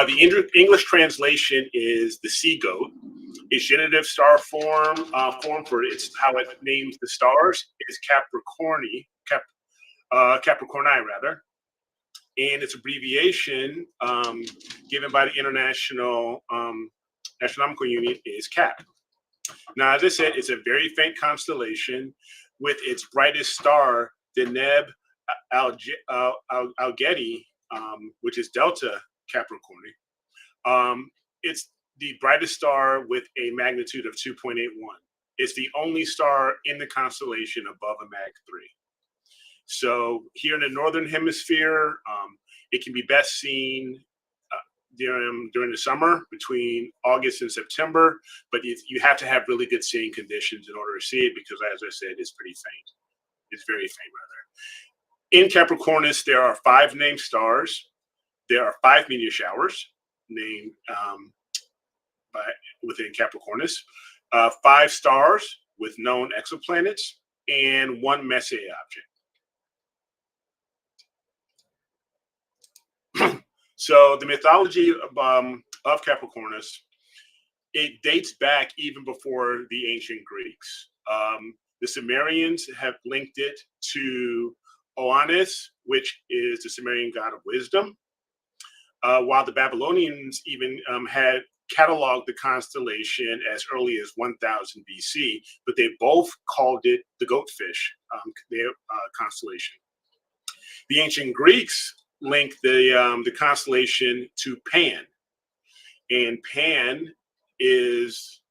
The English translation is the sea goat. Its genitive star form for how it names the stars is Capricorni rather, and its abbreviation given by the International Astronomical Union is CAP. Now, as I said, it's a very faint constellation with its brightest star, Deneb Algety, which is Delta Capricorni. It's the brightest star with a magnitude of 2.81. It's the only star in the constellation above a mag 3. So here in the northern hemisphere, it can be best seen during the summer between August and September, but you have to have really good seeing conditions in order to see it, because as I said, it's pretty faint. It's very faint rather. In Capricornus, there are 5 named stars. There are 5 meteor showers named within Capricornus, 5 stars with known exoplanets, and 1 Messier object. So the mythology of Capricornus, it dates back even before the ancient Greeks. The Sumerians have linked it to Oannes, which is the Sumerian god of wisdom, while the Babylonians even had cataloged the constellation as early as 1000 BC, but they both called it the goatfish, their constellation. The ancient Greeks linked the constellation to Pan, and Pan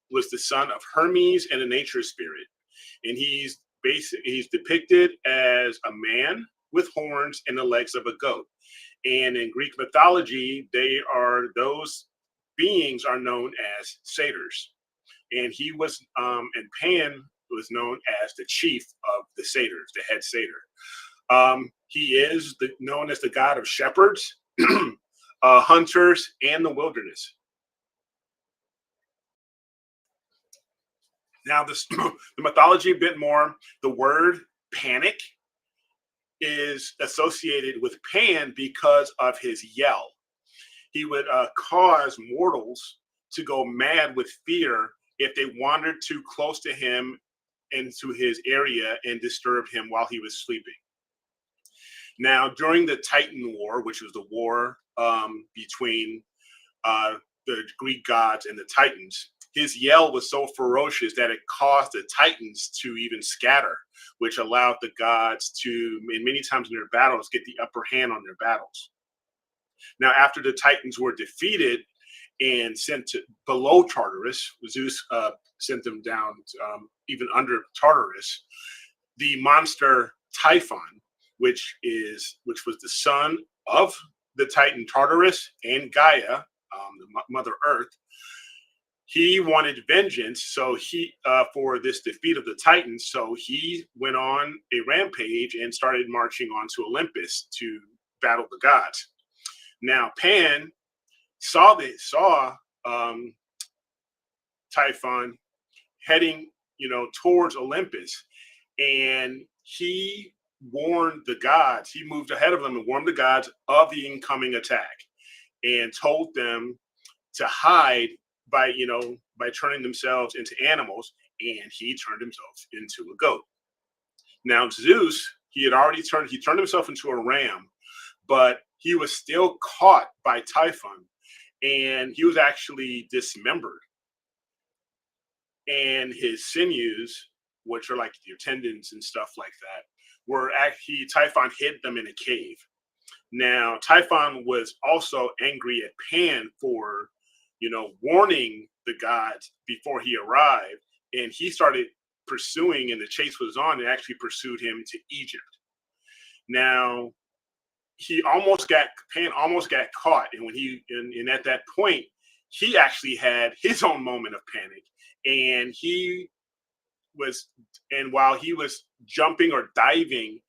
was the son of Hermes and a nature spirit, and he's depicted as a man with horns and the legs of a goat. And in Greek mythology, those beings are known as satyrs, and Pan was known as the chief of the satyrs, the head satyr. He is known as the god of shepherds, hunters, and the wilderness. Now, the mythology a bit more. The word panic is associated with Pan because of his yell. He would cause mortals to go mad with fear if they wandered too close to him into his area and disturbed him while he was sleeping. Now, during the Titan War, which was the war between the Greek gods and the Titans, his yell was so ferocious that it caused the Titans to even scatter, which allowed the gods to, many times in their battles, get the upper hand on their battles. Now, after the Titans were defeated and sent to below Tartarus, Zeus sent them down even under Tartarus, the monster Typhon, which was the son of the Titan Tartarus and Gaia, the Mother Earth. He wanted vengeance, so for this defeat of the Titans, so he went on a rampage and started marching onto Olympus to battle the gods. Now, Pan saw Typhon heading, towards Olympus, and he warned the gods. He moved ahead of them and warned the gods of the incoming attack, and told them to hide by turning themselves into animals, and he turned himself into a goat. Now, Zeus, he turned himself into a ram, but he was still caught by Typhon, and he was actually dismembered. And his sinews, which are like your tendons and stuff like that, Typhon hid them in a cave. Now, Typhon was also angry at Pan for, warning the gods before he arrived, and he started pursuing, and the chase was on, and actually pursued him to Egypt. Now, Pan almost got caught, and at that point, he actually had his own moment of panic, and while he was jumping or diving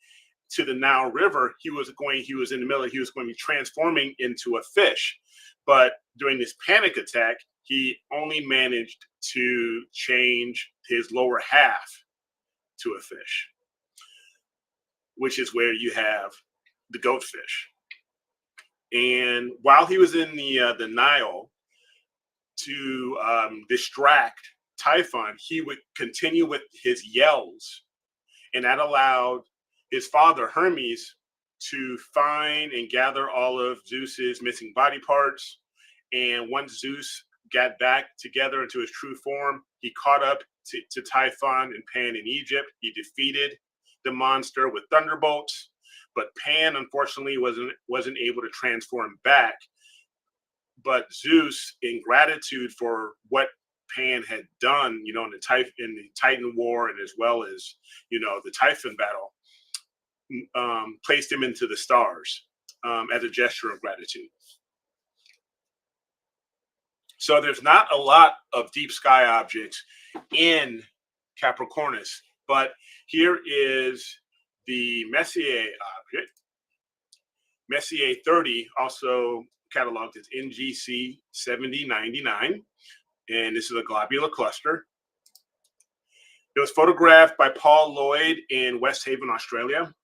to the Nile River, he was going to be transforming into a fish. But during this panic attack, he only managed to change his lower half to a fish, which is where you have the goatfish. And while he was in the Nile, to distract Typhon, he would continue with his yells, and that allowed his father Hermes to find and gather all of Zeus's missing body parts. And once Zeus got back together into his true form, he caught up to Typhon and Pan in Egypt. He defeated the monster with thunderbolts, but Pan unfortunately wasn't able to transform back. But Zeus, in gratitude for what Pan had done, in the Titan War, and as well as the Typhon battle, placed him into the stars as a gesture of gratitude. So there's not a lot of deep sky objects in Capricornus, but here is the Messier object, Messier 30, also cataloged as NGC 7099, and this is a globular cluster. It was photographed by Paul Lloyd in West Haven, Australia,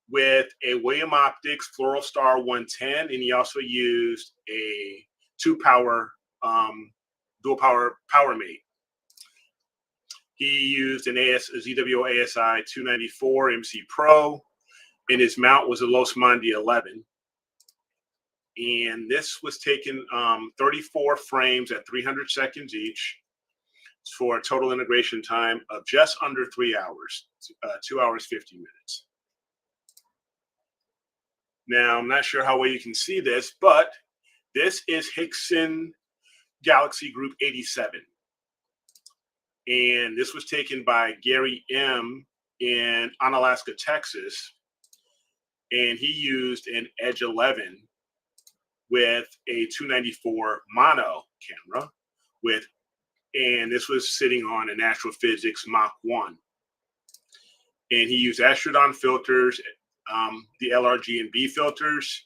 with a William Optics Floral Star 110, and he also used a dual power mate. He used a ZWO ASI 294 MC Pro, and his mount was a Losmandy 11. And this was taken 34 frames at 300 seconds each for a total integration time of just under 3 hours, 2 hours, 50 minutes. Now, I'm not sure how well you can see this, but this is Hickson Galaxy Group 87. And this was taken by Gary M. in Onalaska, Texas. And he used an Edge 11 with a 294 mono camera and this was sitting on an Astrophysics Mach 1. And he used Astrodon filters, the LRG and B filters.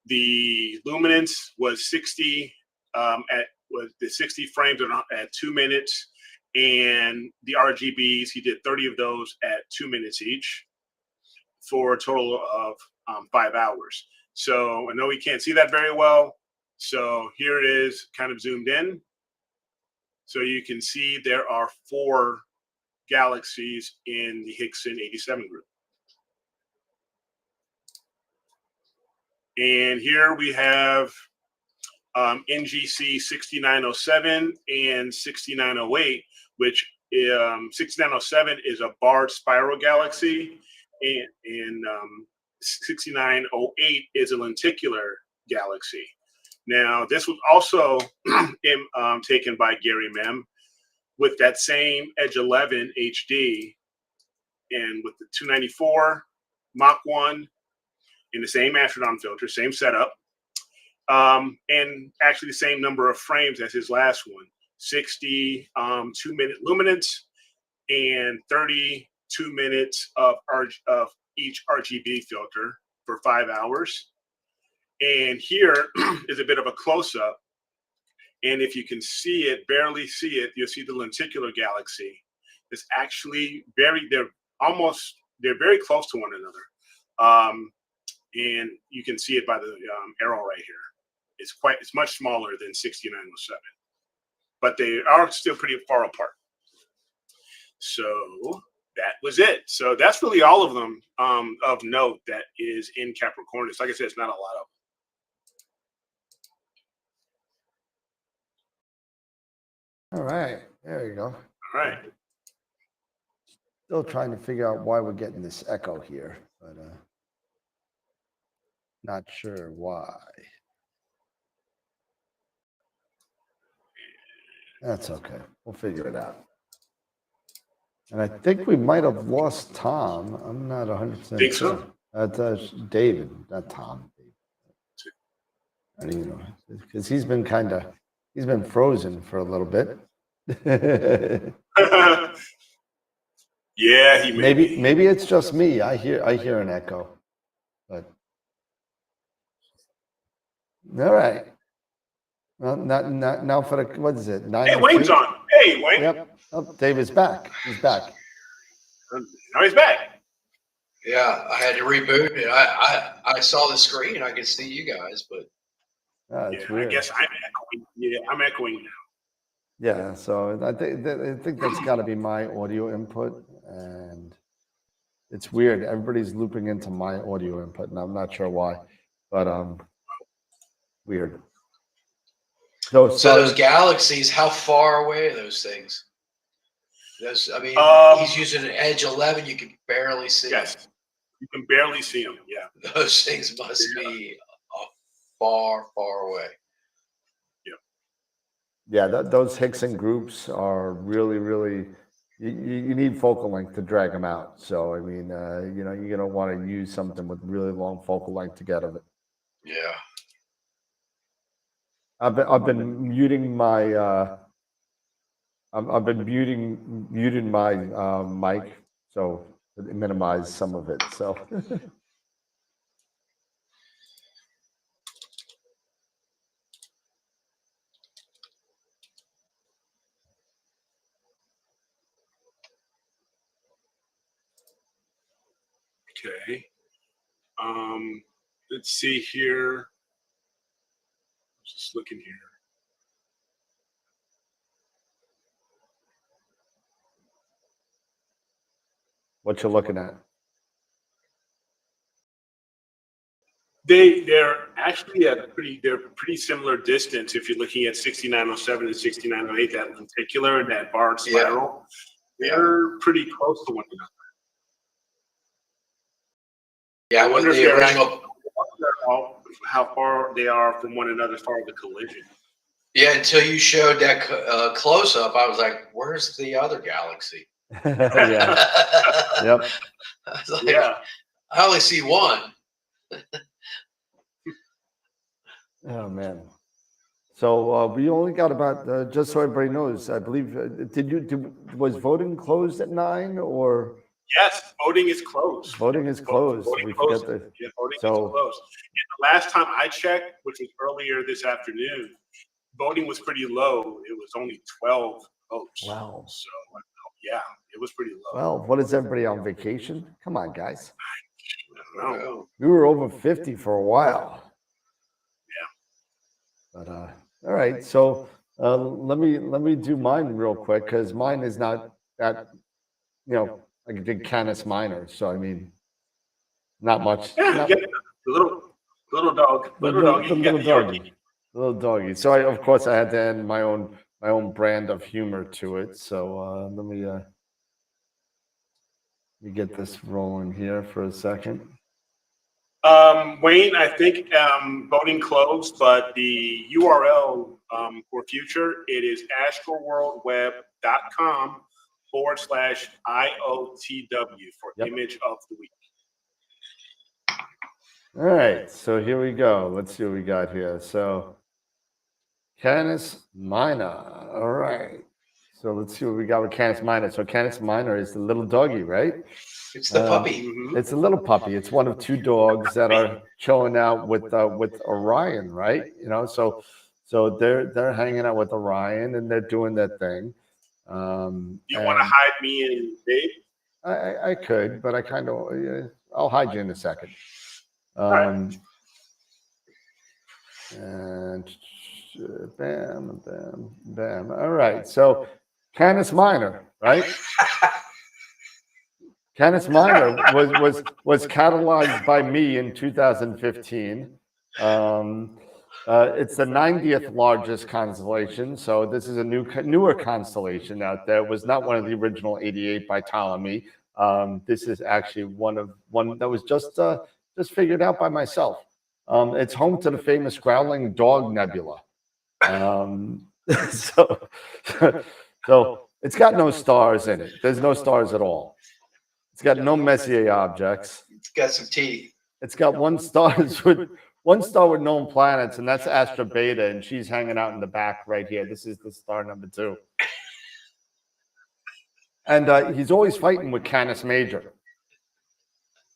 The luminance was 60 was the 60 frames at 2 minutes, and the RGBs, he did 30 of those at 2 minutes each for a total of 5 hours. So I know we can't see that very well. So here it is kind of zoomed in. So you can see there are 4 galaxies in the Hickson 87 group. And here we have NGC 6907 and 6908, which 6907 is a barred spiral galaxy, and 6908 is a lenticular galaxy. Now, this was also taken by Gary Mem with that same Edge 11 HD and with the 294 Mach 1 in the same Astrodon filter, same setup, and actually the same number of frames as his last one, 60 2-minute luminance and 32 minutes of each RGB filter for 5 hours. And here is a bit of a close-up. And if you can see it, barely see it, you'll see the lenticular galaxy. It's actually they're very close to one another. And you can see it by the arrow right here. It's much smaller than 6907, but they are still pretty far apart. So that was it. So that's really all of them of note that is in Capricornus. Like I said, it's not a lot of them. All right, there you go. All right. Still trying to figure out why we're getting this echo here, but not sure why. That's okay. We'll figure it out. And I think we might have lost Tom. I'm not 100% Think sure. so? That's David, not Tom. I don't even know, because he's been frozen for a little bit. Yeah, he may be. Maybe it's just me. I hear an echo. But all right. Well, now for the what is it? Hey, Wayne's 9:02? on. Hey, Wayne. Yep. Oh, David's back. He's back. Now he's back. Yeah, I had to reboot it. I saw the screen. I could see you guys, but It's Yeah, weird. I guess I'm echoing. Yeah, I'm echoing now. Yeah, so I think that's got to be my audio input, and it's weird. Everybody's looping into my audio input, and I'm not sure why, but weird. so those galaxies, how far away are those things? I mean, he's using an Edge 11. You can barely see. Yes, you can barely see them. Yeah, Those things must be far, far away. Yeah, those Hickson groups are really, really. You need focal length to drag them out. So I mean, you're gonna want to use something with really long focal length to get of it. Yeah. I've been muting my. I've been muting my mic so to minimize some of it. So. Okay. Let's see here. Just looking here. What you're looking at? They're actually they're pretty similar distance if you're looking at 6907 and 6908, that lenticular and that barred spiral. Yeah. They're pretty close to one another. Yeah, I wonder if the original. how far they are from one another as far as the collision. Yeah, until you showed that close up, I was like, "Where's the other galaxy?" Yeah. Yep. I was like, Yeah. I only see one. Oh man. So we only got about just so everybody knows. I believe was voting closed at 9 or? Yes, voting is closed. Voting is closed. Voting We closed. forget that. Yeah, voting is closed. And the last time I checked, which was earlier this afternoon, voting was pretty low. It was only 12 votes. Wow. So yeah, it was pretty low. Well, what is everybody on vacation? Come on, guys. I don't know. We were over 50 for a while. Yeah. But all right. So let me do mine real quick because mine is not that like a big Canis Minor. So I mean, not much. Yeah, get the little dog, little doggy. Little doggy. So of course I had to add my own brand of humor to it. So let me get this rolling here for a second. Wayne, I think voting closed, but the URL for future, it is astroworldweb.com/IOTW for image of the week. All right, so here we go. Let's see what we got here. So Canis Minor. All right. So let's see what we got with Canis Minor. So Canis Minor is the little doggy, right? It's the puppy. It's a little puppy. It's one of two dogs that are chilling out with Orion, right? So they're hanging out with Orion and they're doing their thing. You want to hide me and Dave? I could, but I kind of I'll hide you in a second. Right. And bam, bam, bam. All right. So Canis Minor, right? Canis Minor was cataloged by me in 2015. It's the 90th largest constellation, so this is a newer constellation out there. It was not one of the original 88 by Ptolemy. This is actually one that was just figured out by myself. It's home to the famous Growling Dog Nebula. So it's got no stars in it. There's no stars at all. It's got no Messier objects. It's got some teeth. It's got one star with known planets, and that's Astra Beta, and she's hanging out in the back right here. This is the star number 2. And he's always fighting with Canis Major.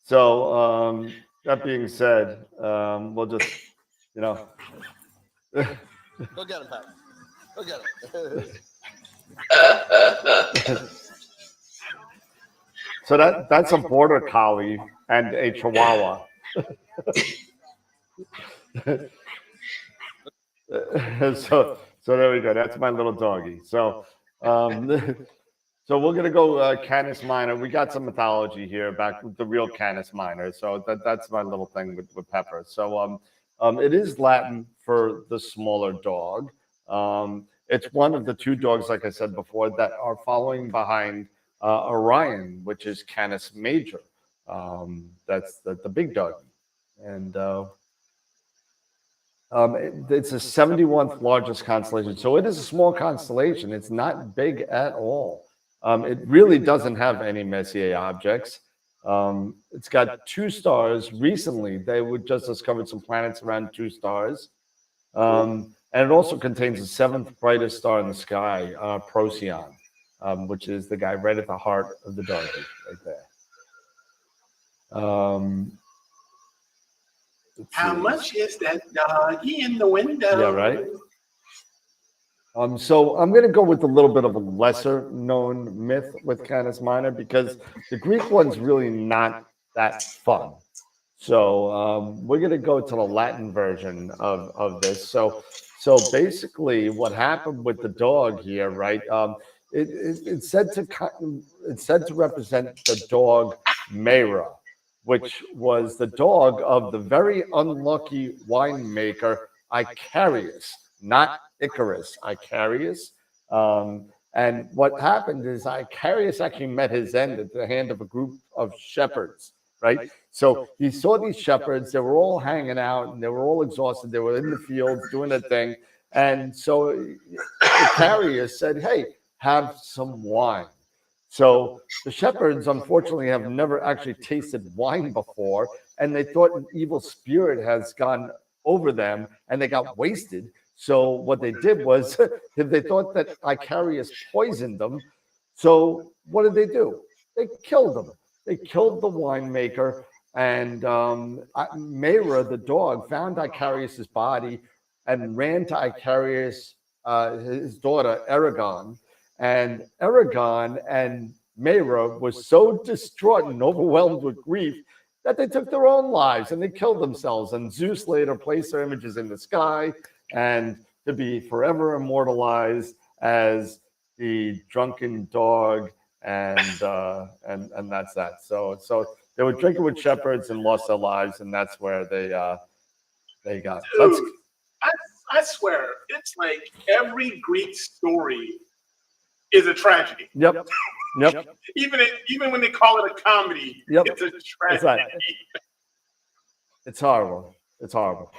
So that being said, we'll just, you know. Go get him, Pat. Go get him. So that's a border collie and a chihuahua. so there we go. That's my little doggy. So so we're gonna go Canis Minor. We got some mythology here back with the real Canis Minor. So that's my little thing with Pepper. So it is Latin for the smaller dog. It's one of the two dogs, like I said before, that are following behind Orion, which is Canis Major. That's the big dog, and it's the 71th largest constellation. So it is a small constellation. It's not big at all. It really doesn't have any Messier objects. It's got 2 stars. Recently, they would just discovered some planets around 2 stars. And it also contains the 7th brightest star in the sky, Procyon, which is the guy right at the heart of the doggy, right there. How much is that doggy in the window? Yeah, right. So I'm going to go with a little bit of a lesser known myth with Canis Minor because the Greek one's really not that fun. So we're going to go to the Latin version of this. So basically, what happened with the dog here, right? It's said to represent the dog Mera, which was the dog of the very unlucky winemaker Icarius, not Icarus, Icarius. And what happened is Icarius actually met his end at the hand of a group of shepherds, right? So he saw these shepherds, they were all hanging out and they were all exhausted. They were in the fields doing their thing. And so Icarius said, hey, have some wine. So the shepherds, unfortunately, have never actually tasted wine before, and they thought an evil spirit has gone over them, and they got wasted. So what they did was they thought that Icarius poisoned them. So what did they do? They killed him. They killed the winemaker, and Mera, the dog, found Icarius's body and ran to Icarius, his daughter, Aragon. And Aragon and Mera was so distraught and overwhelmed with grief that they took their own lives and they killed themselves. And Zeus later placed their images in the sky and to be forever immortalized as the drunken dog, and that's that. So they were drinking with shepherds and lost their lives, and that's where they got. Dude, I swear, it's like every Greek story is a tragedy. Yep. Even when they call it a comedy, it's a tragedy. It's horrible. It's horrible.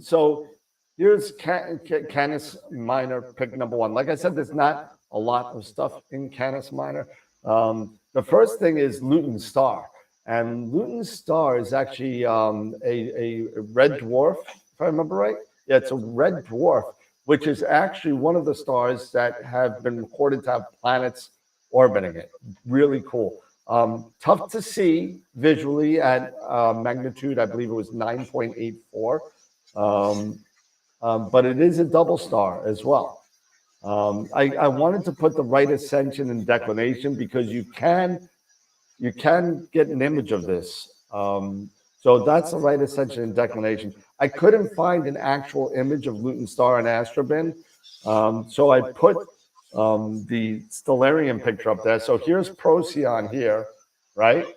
So here's Canis Minor, pick number 1. Like I said, there's not a lot of stuff in Canis Minor. The first thing is Luton Star. And Luton Star is actually a red dwarf, if I remember right. Yeah, it's a red dwarf, which is actually one of the stars that have been recorded to have planets orbiting it. Really cool. Tough to see visually at magnitude, I believe it was 9.84. But it is a double star as well. I wanted to put the right ascension and declination because you can get an image of this. So that's the right ascension and declination. I couldn't find an actual image of Luton Star and Astrobin. So I put the Stellarium picture up there. So here's Procyon here, right?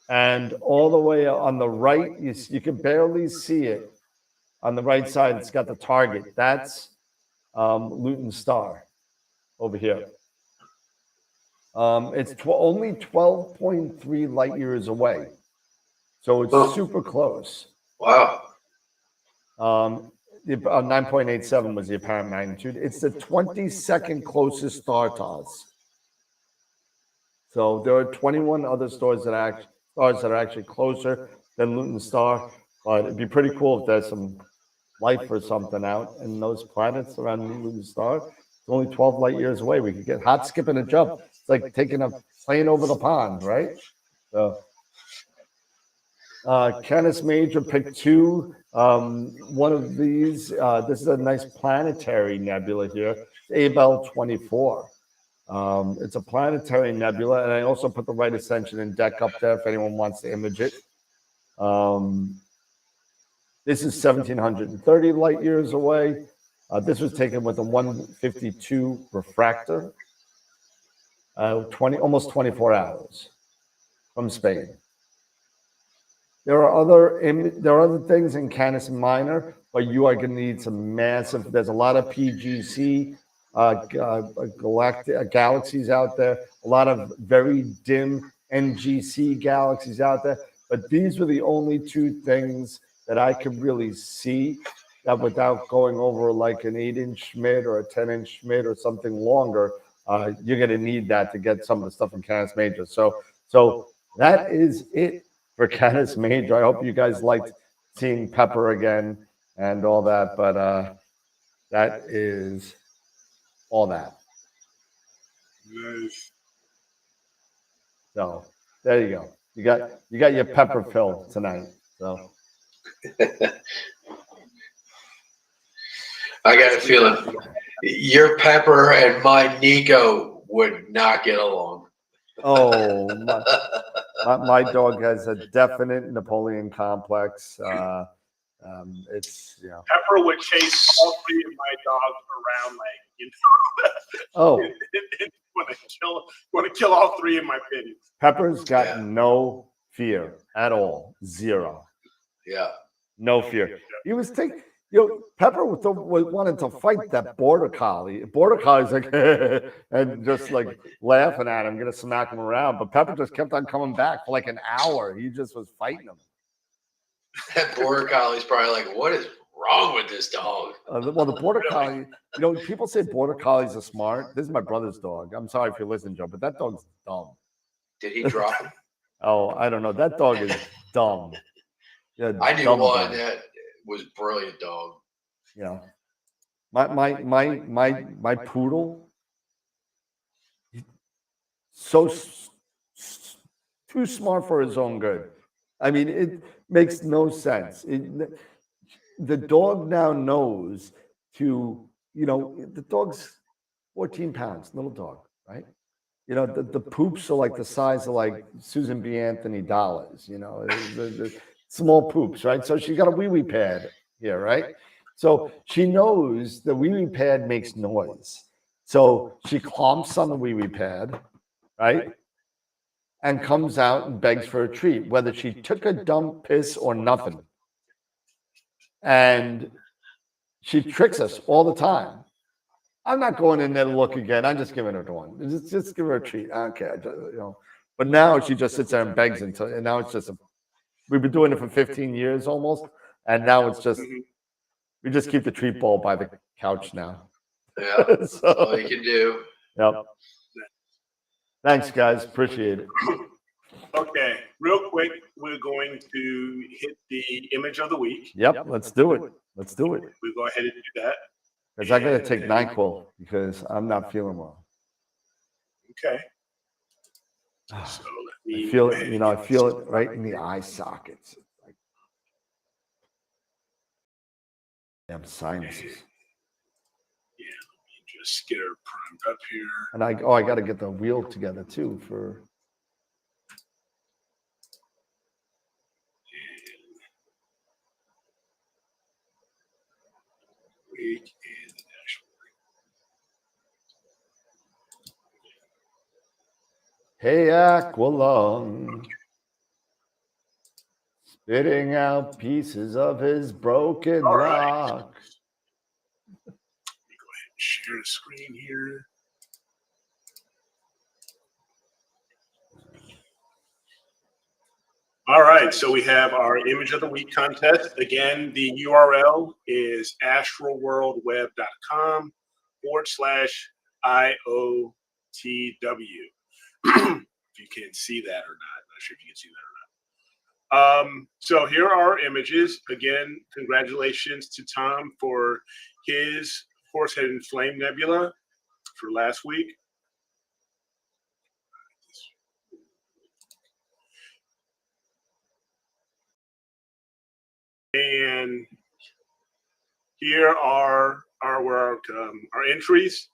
And all the way on the right, you can barely see it. On the right side, it's got the target. That's Luton Star over here. It's only 12.3 light years away. So it's super close. Wow. 9.87 was the apparent magnitude. It's the 22nd closest star to us. So there are 21 other stars that are actually closer than Luton Star. But it'd be pretty cool if there's some life or something out in those planets around Luton Star. It's only 12 light years away. We could get hot, skip, and a jump. It's like taking a plane over the pond, right? So, Canis Major picked two. One of these, this is a nice planetary nebula here, AbL24. It's a planetary nebula, and I also put the right ascension and deck up there if anyone wants to image it. This is 1,730 light years away. This was taken with a 152 refractor, almost 24 hours from Spain. There are other things in Canis Minor, but you are going to need some massive. There's a lot of PGC galaxies out there, a lot of very dim NGC galaxies out there. But these were the only two things that I could really see that without going over like an 8-inch Schmidt or a 10-inch Schmidt or something longer, you're going to need that to get some of the stuff in Canis Major. So that is it for Canis Major. I hope you guys liked seeing Pepper again and all that, but that is all that. Nice. So there you go. You got your Pepper pill tonight. So I got a feeling your Pepper and my Nico would not get along. Oh, my dog has a definite Napoleon complex. It's Pepper would chase all three of my dogs around, want to kill all three of my pitties. Pepper's got no fear at all, zero. Yeah, no fear. He was taking. Pepper wanted to fight that border collie. Border collie's like, and just like laughing at him, gonna smack him around. But Pepper just kept on coming back for like an hour. He just was fighting him. That border collie's probably like, what is wrong with this dog? Well, the border collie, people say border collies are smart. This is my brother's dog. I'm sorry if you're listening, Joe, but that dog's dumb. Did he drop him? Oh, I don't know. That dog is dumb. Yeah, I knew one that was brilliant dog. Yeah. My poodle, so too smart for his own good. I mean, it makes no sense. The dog now knows the dog's 14 pounds, little dog, right? The poops are like the size of like Susan B. Anthony dollars, the small poops, right? So she's got a wee-wee pad here, right? So she knows the wee-wee pad makes noise. So she clomps on the wee-wee pad, right? And comes out and begs for a treat, whether she took a dump, piss, or nothing. And she tricks us all the time. I'm not going in there to look again. I'm just giving her one. Just give her a treat. I don't care. But now she just sits there and begs and now it's just we've been doing it for 15 years almost, and now it's just we just keep the treat bowl by the couch now. Yeah, so, all you can do. Yep. Thanks, guys. Appreciate it. Okay, real quick, we're going to hit the image of the week. Yep, let's do it. We'll go ahead and do that. Because I got to take NyQuil because I'm not feeling well. Okay. So I feel it, I feel it right in the eye sockets. Like, damn sinuses. Yeah, let me just get her primed up here. And I got to get the wheel together too for. Week and the dashboard. Hey, Aqualung, spitting out pieces of his broken rock. Let me go ahead and share the screen here. All right, so we have our image of the week contest. Again, the URL is astroworldweb.com/IOTW. If you can see that or not, not sure if you can see that or not. So here are our images. Again, congratulations to Tom for his Horsehead and Flame Nebula. for last week. And here are our entries.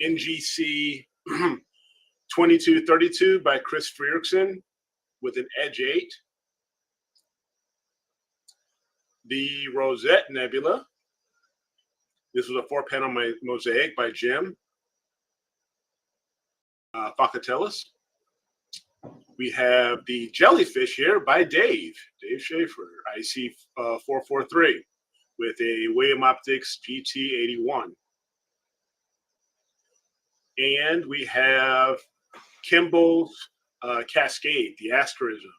NGC 2232 by Chris Frieriksen with an Edge 8. The Rosette Nebula. This was a 4-panel mosaic by Jim Fakatellis. We have the Jellyfish here by Dave Schaefer, IC443, with a William Optics GT81. And we have Kimball's Cascade, the Asterism.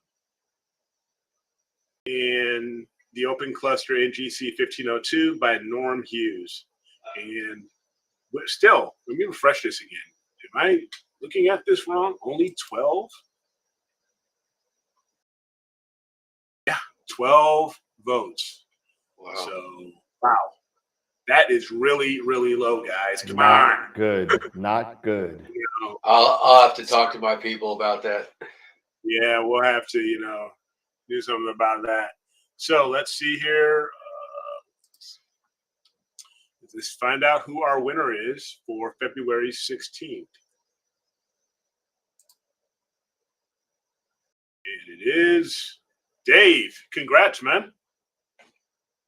And the Open Cluster NGC 1502 by Norm Hughes. And still, let me refresh this again. Am I looking at this wrong? Only 12? Yeah, 12 votes. Wow. So, wow. That is really, really low, guys. Come Not on. good. Not good. You know, I'll have to talk to my people about that. yeah, we'll have to, do something about that. So let's see here. Let's find out who our winner is for February 16th. And it is Dave. Congrats, man.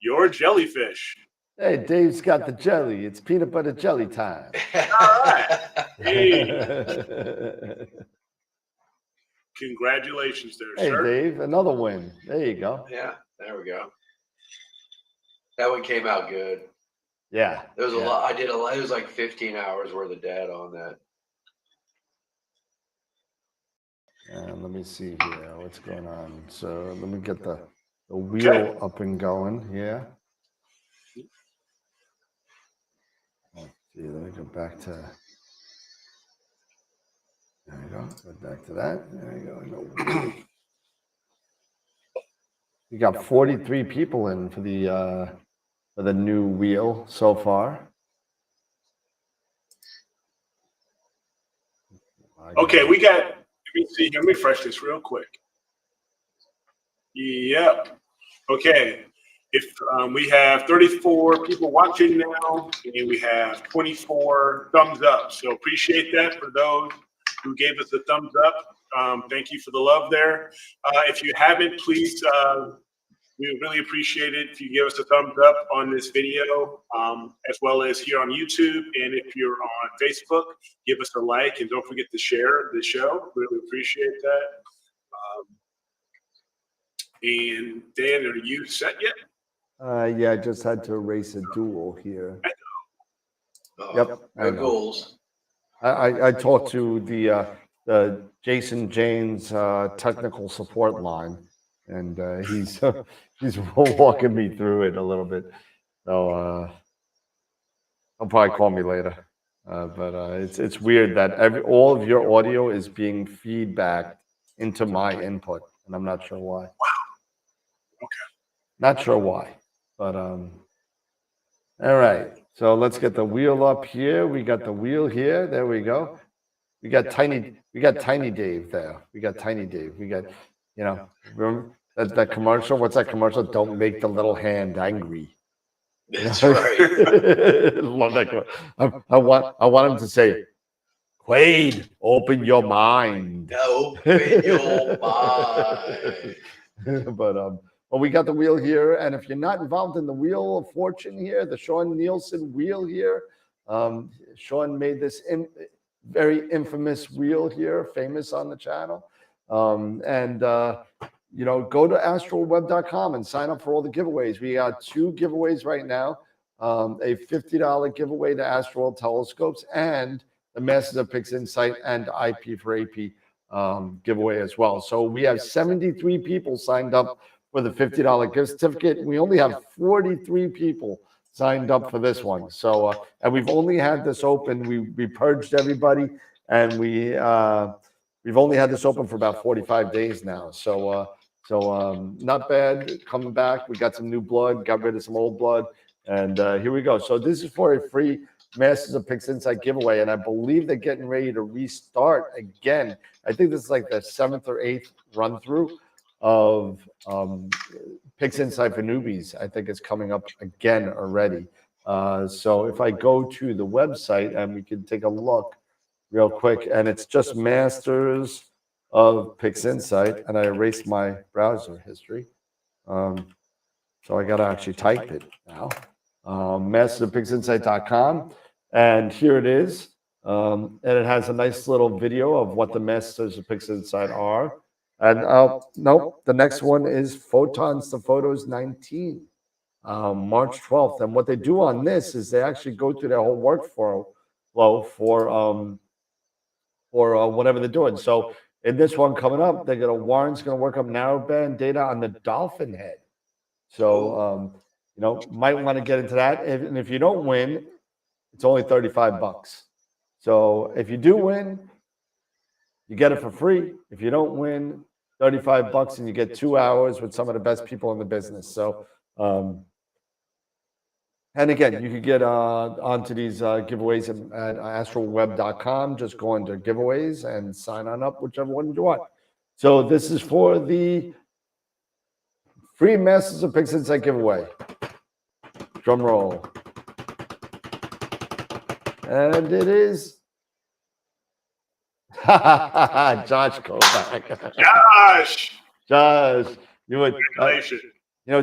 Your Jellyfish. Hey, Dave's got the jelly. It's peanut butter jelly time. All right. Hey. Congratulations there, Hey, sir. Dave, another win. There you go. Yeah, there we go. That one came out good. Yeah. There was a lot. I did a lot. It was like 15 hours worth of data on that. Let me see here. What's going on? So let me get the wheel up and going here. Let's see. Let me go back to. There we go. Go back to that. There we go. We got 43 people in for the new wheel so far. Okay, we got, let me see, let me refresh this real quick. Yep. Okay. If we have 34 people watching now, and we have 24 thumbs up. So appreciate that for those who gave us a thumbs up. Thank you for the love there. If you haven't, please, we would really appreciate it if you give us a thumbs up on this video, as well as here on YouTube. And if you're on Facebook, give us a like, and don't forget to share the show. Really appreciate that. And Dan, are you set yet? Yeah, I just had to erase a duel here. Yep. No goals. I talked to the Jason James technical support line, and he's walking me through it a little bit. So he'll probably call me later. But it's weird that all of your audio is being feedbacked into my input, and I'm not sure why. Wow. Okay. Not sure why, but all right. So let's get the wheel up here. We got the wheel here. There we go. We got Tiny Dave there. We got Tiny Dave. We got, remember that commercial? What's that commercial? Don't make the little hand angry. That's right. Love that. I want him to say, Quaid, open your mind. Open your mind. But well, we got the wheel here, and if you're not involved in the Wheel of Fortune here, the Sean Nielsen wheel here, Sean made this very infamous wheel here, famous on the channel, and go to astroweb.com and sign up for all the giveaways. We got 2 giveaways right now, a $50 giveaway to AstroWorld telescopes and the Masters of Pix Insight and IP4AP giveaway as well. So we have 73 people signed up for the $50 gift certificate. We only have 43 people signed up for this one. So and we've only had this open. We purged everybody, and we've only had this open for about 45 days now. So not bad. Coming back, we got some new blood, got rid of some old blood, and here we go. So this is for a free Masters of Pix Insight giveaway, and I believe they're getting ready to restart again. I think this is like the 7th or 8th run through of Pix Insight for newbies. I think it's coming up again already. So if I go to the website and we can take a look real quick, and it's just Masters of Pix Insight, and I erased my browser history. So I got to actually type it now. mastersofpixinsight.com, and here it is. And it has a nice little video of what the Masters of Pix Insight are. And nope, the next one is Photons to Photos 19, March 12th. And what they do on this is they actually go through their whole workflow for whatever they're doing. So in this one coming up, Warren's going to work up narrowband data on the dolphin head. So, might want to get into that. And if you don't win, it's only $35. So if you do win, you get it for free. If you don't win, $35, and you get 2 hours with some of the best people in the business. So, and again, you can get onto these giveaways at astroweb.com. Just go into giveaways and sign on up, whichever one you want. So this is for the free Masters of Pix Insight giveaway. Drum roll. And it is Josh Kovac. Josh, you would.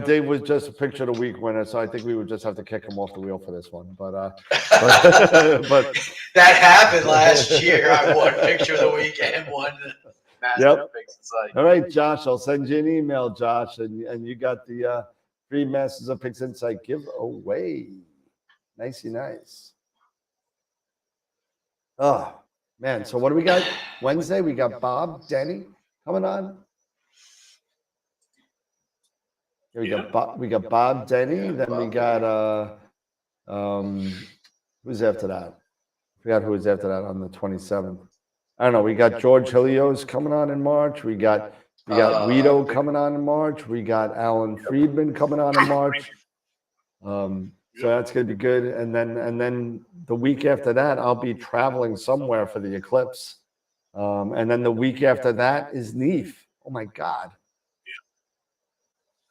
Dave was just a picture of the week winner, so I think we would just have to kick him off the wheel for this one. But that happened last year. I won picture of the week and won the Master of Pix Insight. All right, Josh, I'll send you an email, Josh, and you got the free Masters of Pix Insight giveaway. Nicey nice. Oh man, so what do we got Wednesday? We got Bob Denny coming on. We got Bob Denny. Then we got who's after that? I forgot who was after that on the 27th. I don't know. We got George Helios coming on in March. We got Guido coming on in March. We got Alan Friedman coming on in March. So that's gonna be good. And then the week after that, I'll be traveling somewhere for the eclipse. And then the week after that is NEAF. Oh my God.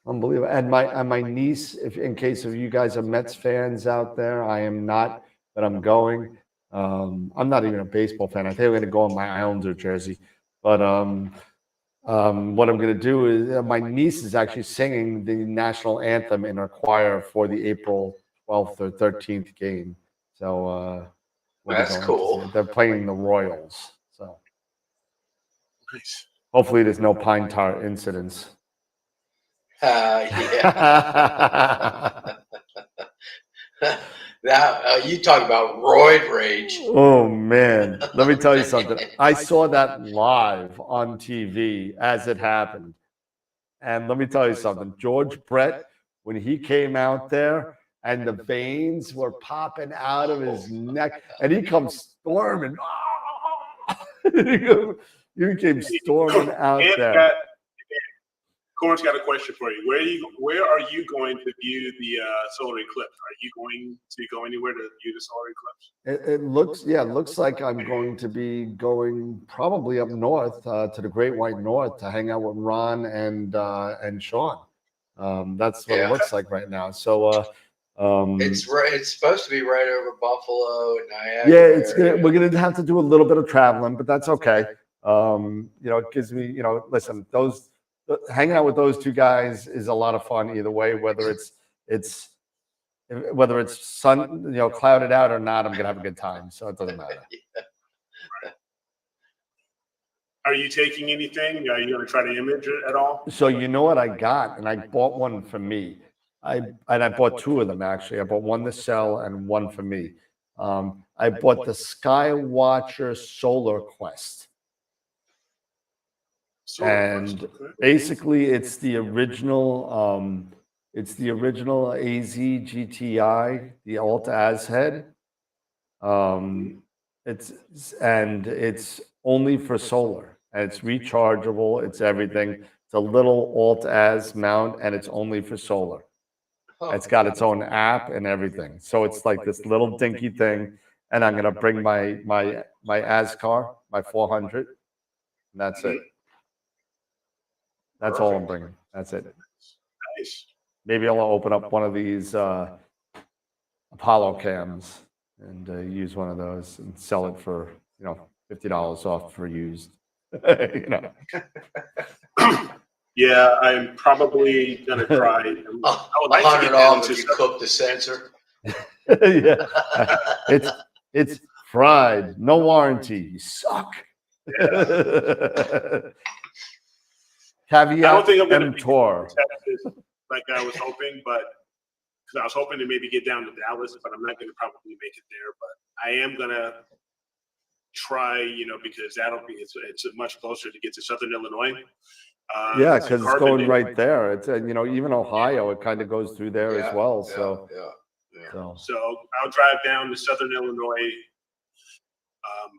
Unbelievable. And my niece, if in case of you guys are Mets fans out there, I am not, but I'm going. I'm not even a baseball fan. I think I'm going to go in my Islander jersey. But what I'm going to do is my niece is actually singing the national anthem in her choir for the April 12th or 13th game. So that's cool. They're playing the Royals. So nice. Hopefully there's no pine tar incidents. Yeah. Now you talk about roid rage. Oh man, let me tell you something. I saw that live on TV as it happened, and let me tell you something. George Brett, when he came out there, and the veins were popping out of his neck, and he comes storming. He came storming out there. Corn's got a question for you. Where are you going to view the solar eclipse? Are you going to go anywhere to view the solar eclipse? It looks like I'm going to be going probably up north to the Great White North to hang out with Ron and Sean. That's what it looks like right now. So it's supposed to be right over Buffalo and Niagara. Yeah, we're gonna have to do a little bit of traveling, but that's okay. It gives me, listen, hanging out with those two guys is a lot of fun either way, whether it's sun, clouded out or not, I'm gonna have a good time. So it doesn't matter. Are you taking anything? Are you gonna try to image it at all? So you know what I got, and I bought one for me. I bought two of them actually. I bought one to sell and one for me. I bought the Skywatcher Solar Quest. And basically it's the original AZ GTI, the Alt Az head. It's only for solar, and it's rechargeable, it's everything. It's a little Alt Az mount, and it's only for solar. It's got its own app and everything. So it's like this little dinky thing. And I'm gonna bring my ASCAR, my 400, and that's it. That's all I'm bringing. That's it. Nice. Maybe I'll open up one of these Apollo cams and use one of those and sell it for $50 off for used. Yeah, I'm probably gonna try. I would like to get down $100 to if you cook the sensor. Yeah, it's fried, no warranty. You suck. Caveat I don't think I'm gonna be emptor. Texas like I was hoping, but because I was hoping to maybe get down to Dallas, but I'm not gonna probably make it there. But I am gonna try, because it's much closer to get to Southern Illinois. Yeah, because it's Carbon going date. right there. It's even Ohio, it kind of goes through there as well. So So I'll drive down to Southern Illinois,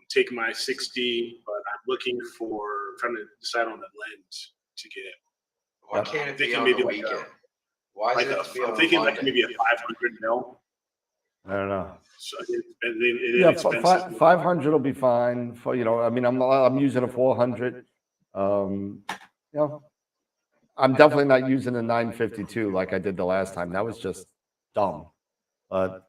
take my 60, but I'm trying to decide on the lens to get. Why can't it be thinking on maybe the like weekend? Why is it have to be on I'm thinking like Monday? maybe a 500 mil. I don't know. So it Yeah, is expensive. 500 will be fine. For I'm using a 400. I'm definitely not using a 952 like I did the last time. That was just dumb. But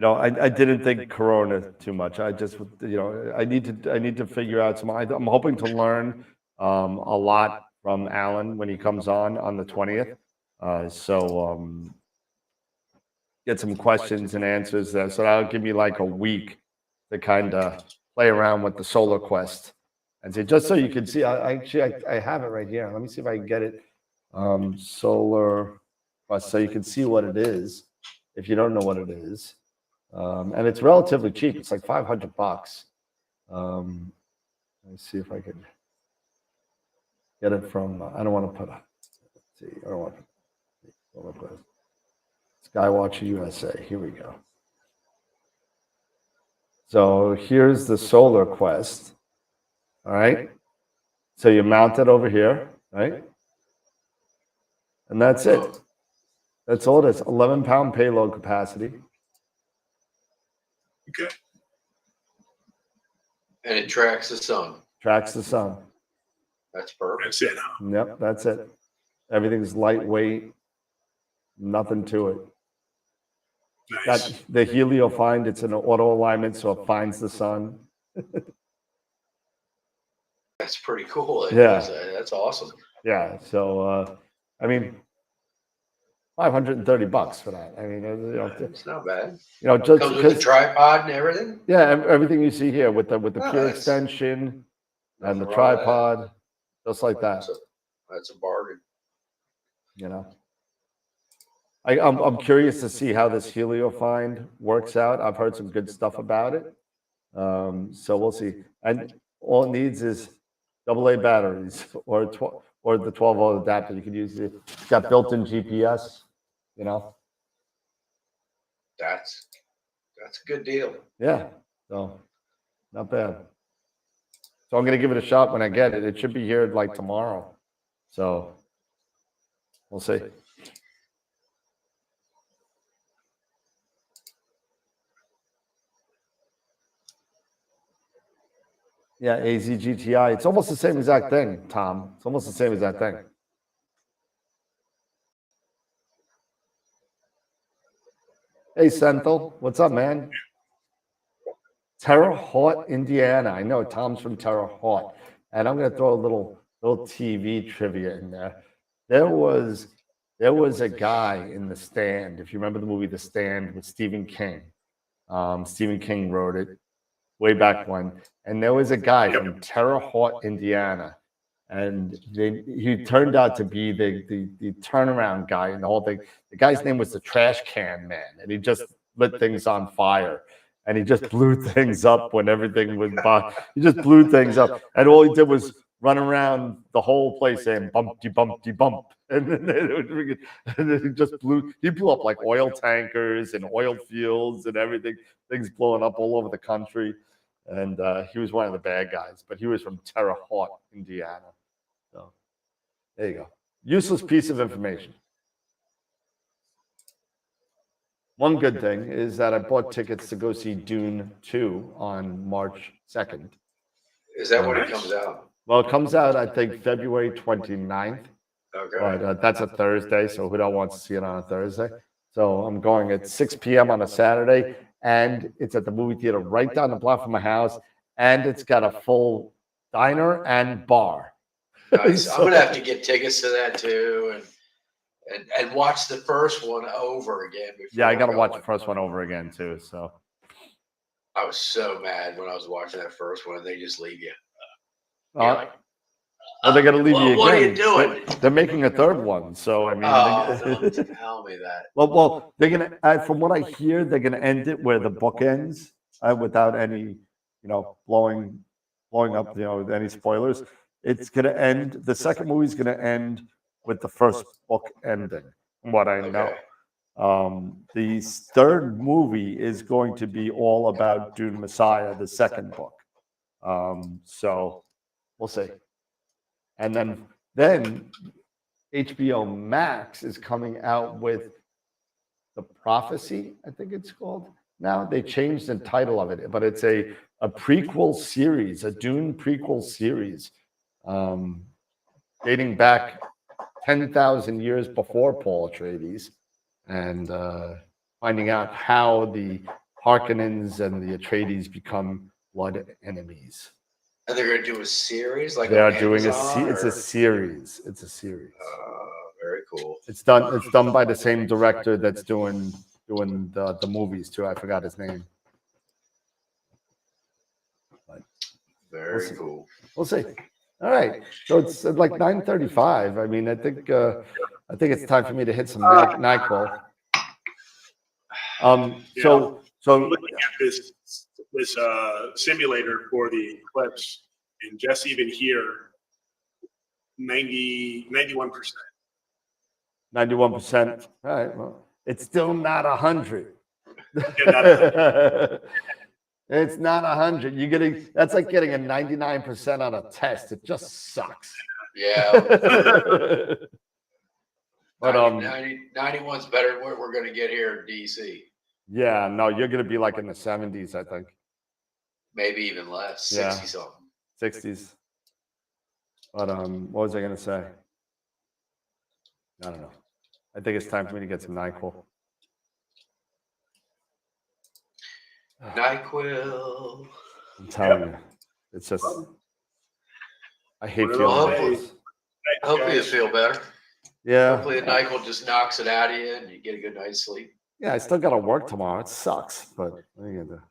I didn't think Corona too much. I just I need to figure out some. I'm hoping to learn a lot from Alan when he comes on the 20th. Get some questions and answers there. So that'll give me like a week to kind of play around with the Solar Quest and see, just so you can see. I have it right here. Let me see if I can get it. Solar Quest, so you can see what it is if you don't know what it is. And it's relatively cheap. It's like $500. Let me see if I can get it from. I don't want to put. Let's see. I don't want to put. Skywatcher USA. Here we go. So here's the Solar Quest. All right. So you mount it over here, right? And that's it. That's all it is. 11-pound payload capacity. Okay. And it tracks the sun. Tracks the sun. That's perfect. That's it. Yep, that's it. Everything's lightweight. Nothing to it. Nice. Got the helio find. It's an auto alignment, so it finds the sun. That's pretty cool. Yeah. That's awesome. Yeah. So, $530 for that. It's not bad. Just Comes with the tripod and everything. Yeah, everything you see here with the pure Nice. extension and the Nothing wrong with that. tripod, just like that. That's a bargain. I'm curious to see how this helio find works out. I've heard some good stuff about it. So we'll see. And all it needs is AA batteries or the 12-volt adapter. You can use it. It's got built-in GPS. That's a good deal. Yeah. So not bad. So I'm gonna give it a shot when I get it. It should be here like tomorrow. So we'll see. Yeah, AZGTI. It's almost the same exact thing, Tom. It's almost the same exact thing. Hey, Senthil. What's up, man? Terre Haute, Indiana. I know Tom's from Terre Haute. And I'm going to throw a little TV trivia in there. There was a guy in The Stand. If you remember the movie The Stand with Stephen King. Stephen King wrote it way back when. And there was a guy from Terre Haute, Indiana. And he turned out to be the turnaround guy in the whole thing. The guy's name was the Trash Can Man. And he just lit things on fire. And he just blew things up when everything was by. He just blew things up. And all he did was run around the whole place saying bumpty, bumpty, bump. And then he just blew up like oil tankers and oil fields and everything. Things blowing up all over the country. And he was one of the bad guys, but he was from Terre Haute, Indiana. So there you go. Useless piece of information. One good thing is that I bought tickets to go see Dune 2 on March 2nd. Is that when it Nice. comes out? Well, it comes out, I think, February 29th, Okay. but that's a Thursday, so who don't want to see it on a Thursday? So I'm going at 6 p.m. on a Saturday, and it's at the movie theater right down the block from my house, and it's got a full diner and bar. Nice. I'm gonna have to get tickets to that too, and watch the first one over again. Yeah, I got to going. watch the first one over again, too, so. I was so mad when I was watching that first one, and they just leave you. Well, they're going to leave you again. What are you doing? They're making a third one, so I mean. Oh, don't tell me that. Well, they're going to. From what I hear, they're going to end it where the book ends, without any, blowing up, any spoilers. It's going to end. The second movie is going to end with the first book ending. From what I know. The third movie is going to be all about Dune Messiah, the second book. So we'll see. And then HBO Max is coming out with The Prophecy, I think it's called. Now they changed the title of it, but it's a prequel series, a Dune prequel series, dating back 10,000 years before Paul Atreides, and finding out how the Harkonnens and the Atreides become blood enemies. And they're going to do a series, like They are on doing Amazon, it's a series. It's a series. Very cool. It's done by the same director that's doing the movies too. I forgot his name. But Very cool. We'll see. All right. So it's like 9:35. I mean, I think it's time for me to hit some NyQuil. So I'm looking at this simulator for the eclipse, and just even here, 91%. 91%. All right. Well, it's still not 100. It's not 100. That's like getting a 99% on a test. It just sucks. Yeah. But 91's better than what we're going to get here in DC. Yeah, no, you're going to be like in the 70s, I think. Maybe even less, 60 something. 60s. But what was I going to say? I don't know. I think it's time for me to get some NyQuil. NyQuil. I'm telling you, it's just. I hate feeling like this. Hopefully you feel better. Yeah. Hopefully the NyQuil just knocks it out of you and you get a good night's sleep. Yeah, I still got to work tomorrow. It sucks, but what are you gonna do?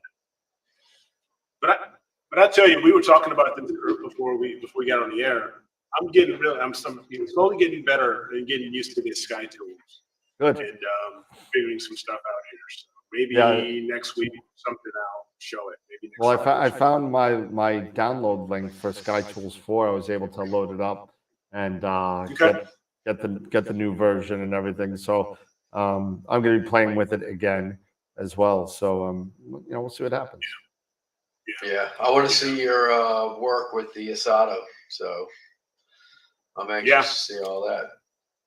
But I tell you, we were talking about this before we got on the air. I'm slowly getting better and getting used to these Sky tools. Good. And figuring some stuff out here. So maybe next week something I'll show it. Maybe next Well, I found my download link for Sky Tools 4. I was able to load it up and get the new version and everything. So I'm going to be playing with it again as well. So we'll see what happens. Yeah, I want to see your work with the Asado. So I'm anxious to see all that.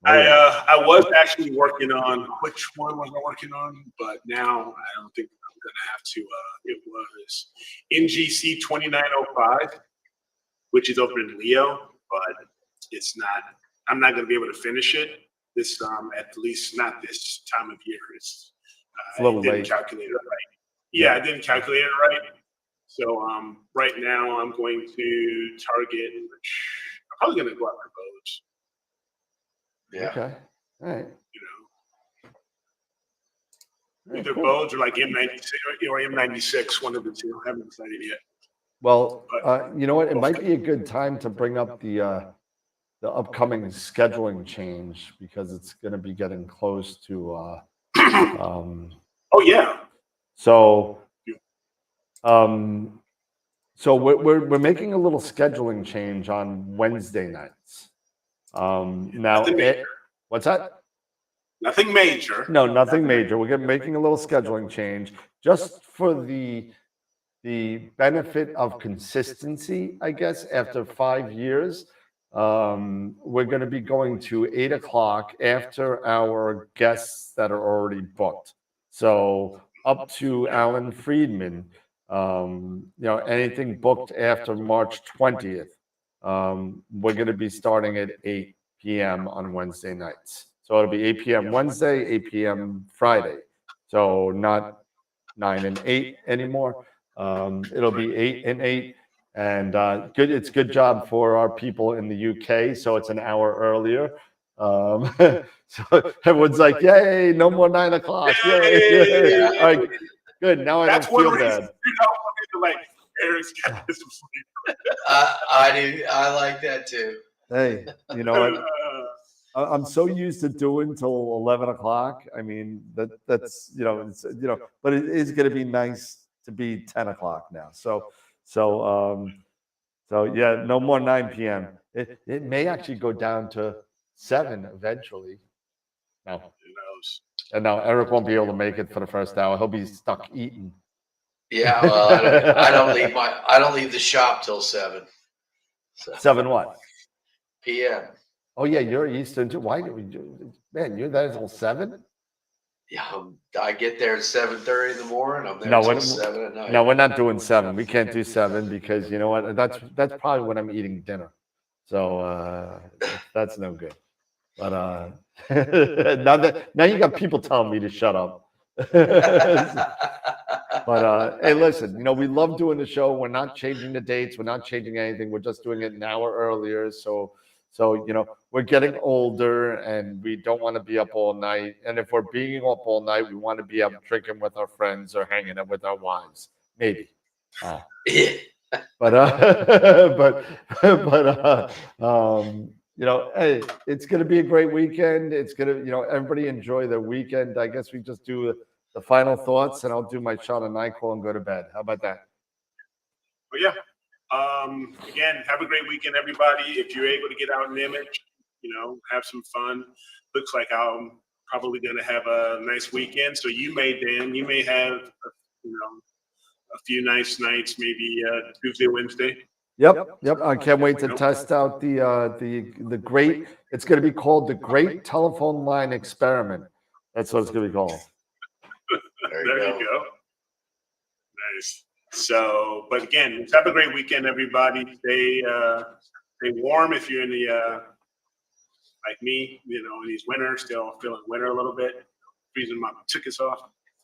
I was actually working on which one was I working on, but now I don't think I'm gonna have to. It was NGC 2905, which is over in Leo, but it's not. I'm not gonna be able to finish it this at least not this time of year. It's a little didn't late. calculate it right. Yeah, I didn't calculate it right. So right now I'm going to target. I'm probably gonna go after bows. Yeah. Okay. All right. Either bows or like M96 or M96, one of the two. I haven't decided yet. Well, you know what? It might be a good time to bring up the upcoming scheduling change because it's going to be getting close to. Oh yeah. So we're making a little scheduling change on Wednesday nights. Now, what's that? Nothing major. No, nothing major. We're making a little scheduling change just for the benefit of consistency, I guess. After 5 years, we're going to be going to 8 o'clock after our guests that are already booked. So up to Alan Friedman, anything booked after March 20th, we're going to be starting at 8 p.m. on Wednesday nights. So it'll be 8 p.m. Wednesday, 8 p.m. Friday. So not 9 and 8 anymore. It'll be 8 and 8. And good. It's good job for our people in the UK. So it's an hour earlier. So everyone's like, "Yay! No more 9 o'clock! Yay! Yay. All right, good. Now I don't feel bad." Like, Eric's got this sleep. I like that too. Hey, you know what? I'm so used to doing till 11 o'clock. I mean, that's but it is going to be nice to be 10 o'clock now. So yeah, no more 9 p.m. It may actually go down to 7 eventually. No. Who knows? And now Eric won't be able to make it for the first hour. He'll be stuck eating. Yeah, well, I don't leave the shop till 7. So. 7 what? p.m. Oh yeah, you're Eastern too. Why do we do? Man, you're there until 7? Yeah, I get there at 7:30 in the morning. I'm there No, until 7 at night. No, we're not doing 7. We can't do 7 because you know what? That's probably when I'm eating dinner. So that's no good. But now you got people telling me to shut up. But hey, listen, we love doing the show. We're not changing the dates. We're not changing anything. We're just doing it an hour earlier. So we're getting older and we don't want to be up all night. And if we're being up all night, we want to be up drinking with our friends or hanging out with our wives, maybe. Hey, it's going to be a great weekend. It's going to, everybody enjoy their weekend. I guess we just do the final thoughts and I'll do my shot of NyQuil and go to bed. How about that? But yeah. Again, have a great weekend, everybody. If you're able to get out an image, have some fun. Looks like I'm probably going to have a nice weekend. So you may have, a few nice nights, maybe Tuesday, Wednesday. Yep. I can't wait to test out the great. It's going to be called the Great Telephone Line Experiment. That's what it's going to be called. There you go. Nice. So, but again, have a great weekend, everybody. Stay warm if you're in the like me, in these winters, still feeling winter a little bit. Freezing my tickets off.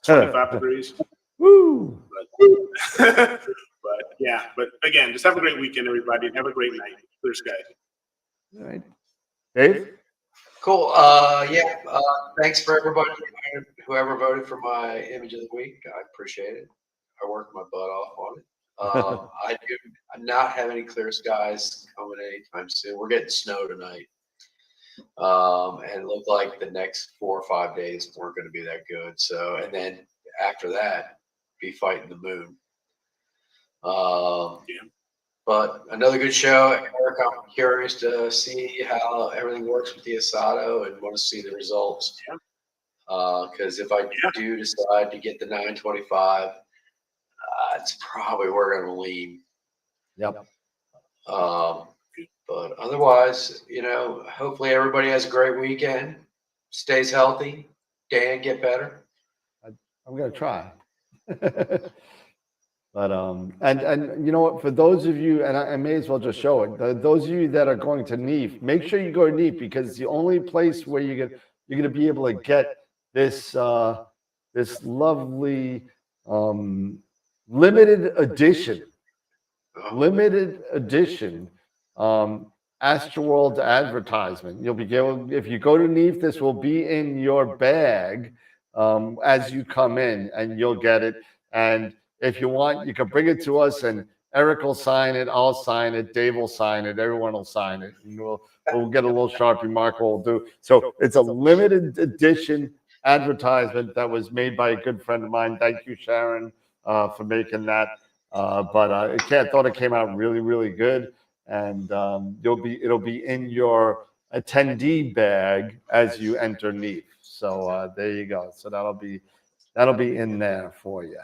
25 degrees. Woo! But yeah, but again, just have a great weekend, everybody, and have a great night. Clear skies. All right. Dave? Cool. Thanks for everybody, whoever voted for my image of the week. I appreciate it. I worked my butt off on it. I do not have any clear skies coming anytime soon. We're getting snow tonight. And it looked like the next 4 or 5 days weren't going to be that good. So, and then after that, be fighting the moon. But another good show. Eric, I'm curious to see how everything works with the Asato and want to see the results. Because if I do decide to get the 925, it's probably where I'm going to lean. Yep. But otherwise, hopefully everybody has a great weekend, stays healthy. Dan, get better. I'm going to try. But and you know what? For those of you, and I may as well just show it. Those of you that are going to NEAF, make sure you go to NEAF because it's the only place where you're going to be able to get this this lovely limited edition AstroWorld advertisement. You'll be able, if you go to NEAF, this will be in your bag as you come in, and you'll get it. And if you want, you can bring it to us, and Eric will sign it. I'll sign it. Dave will sign it. Everyone will sign it. And we'll get a little Sharpie marker. We'll do. So it's a limited edition advertisement that was made by a good friend of mine. Thank you, Sharon, for making that. But I thought it came out really, really good. And it'll be in your attendee bag as you enter NEAF. So there you go. So that'll be in there for you.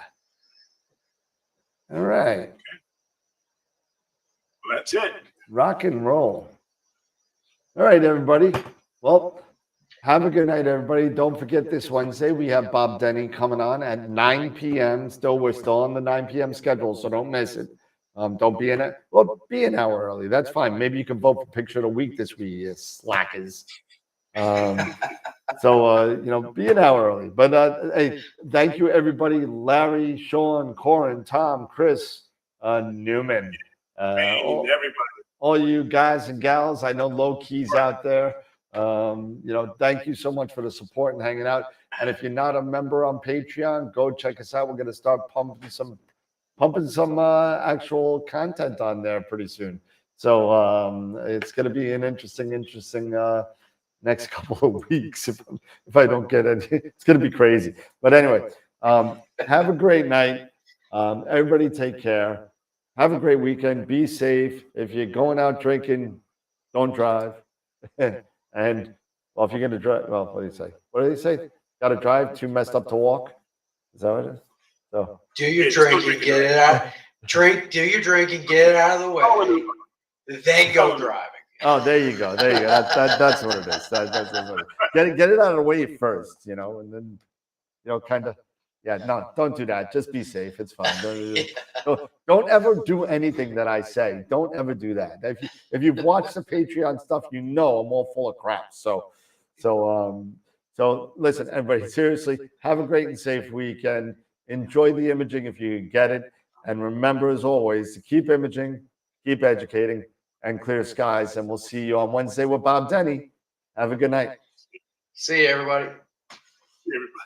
All right. Well, that's it. Rock and roll. All right, everybody. Well, Have a good night, everybody. Don't forget this Wednesday, we have Bob Denny coming on at 9 p.m. We're still on the 9 p.m. schedule, so don't miss it. Don't be in it. Well, be an hour early. That's fine. Maybe you can vote for Picture of the Week this week, you slackers. Be an hour early. But hey, thank you, everybody. Larry, Sean, Corin, Tom, Chris, Newman. Everybody. All you guys and gals, I know Low Key's out there. Thank you so much for the support and hanging out. And if you're not a member on Patreon, go check us out. We're going to start pumping some actual content on there pretty soon. So it's going to be an interesting next couple of weeks. If I don't get it, it's going to be crazy. But anyway, have a great night. Everybody take care. Have a great weekend. Be safe. If you're going out drinking, don't drive. And well, if you're going to drive, well, what do you say? What do they say? Got to drive, too messed up to walk. Is that what it is? So do your drink and get it out. Do your drink and get it out of the way. Then go driving. Oh, there you go. That's what it is. That's what it is. Get it out of the way first, and then, kind of. Yeah, no, don't do that. Just be safe. It's fine. Don't ever do anything that I say. Don't ever do that. If you've watched the Patreon stuff, I'm all full of crap. So listen, everybody, seriously, have a great and safe weekend. Enjoy the imaging if you get it. And remember, as always, to keep imaging, keep educating, and clear skies. And we'll see you on Wednesday with Bob Denny. Have a good night. See you, everybody. Everybody.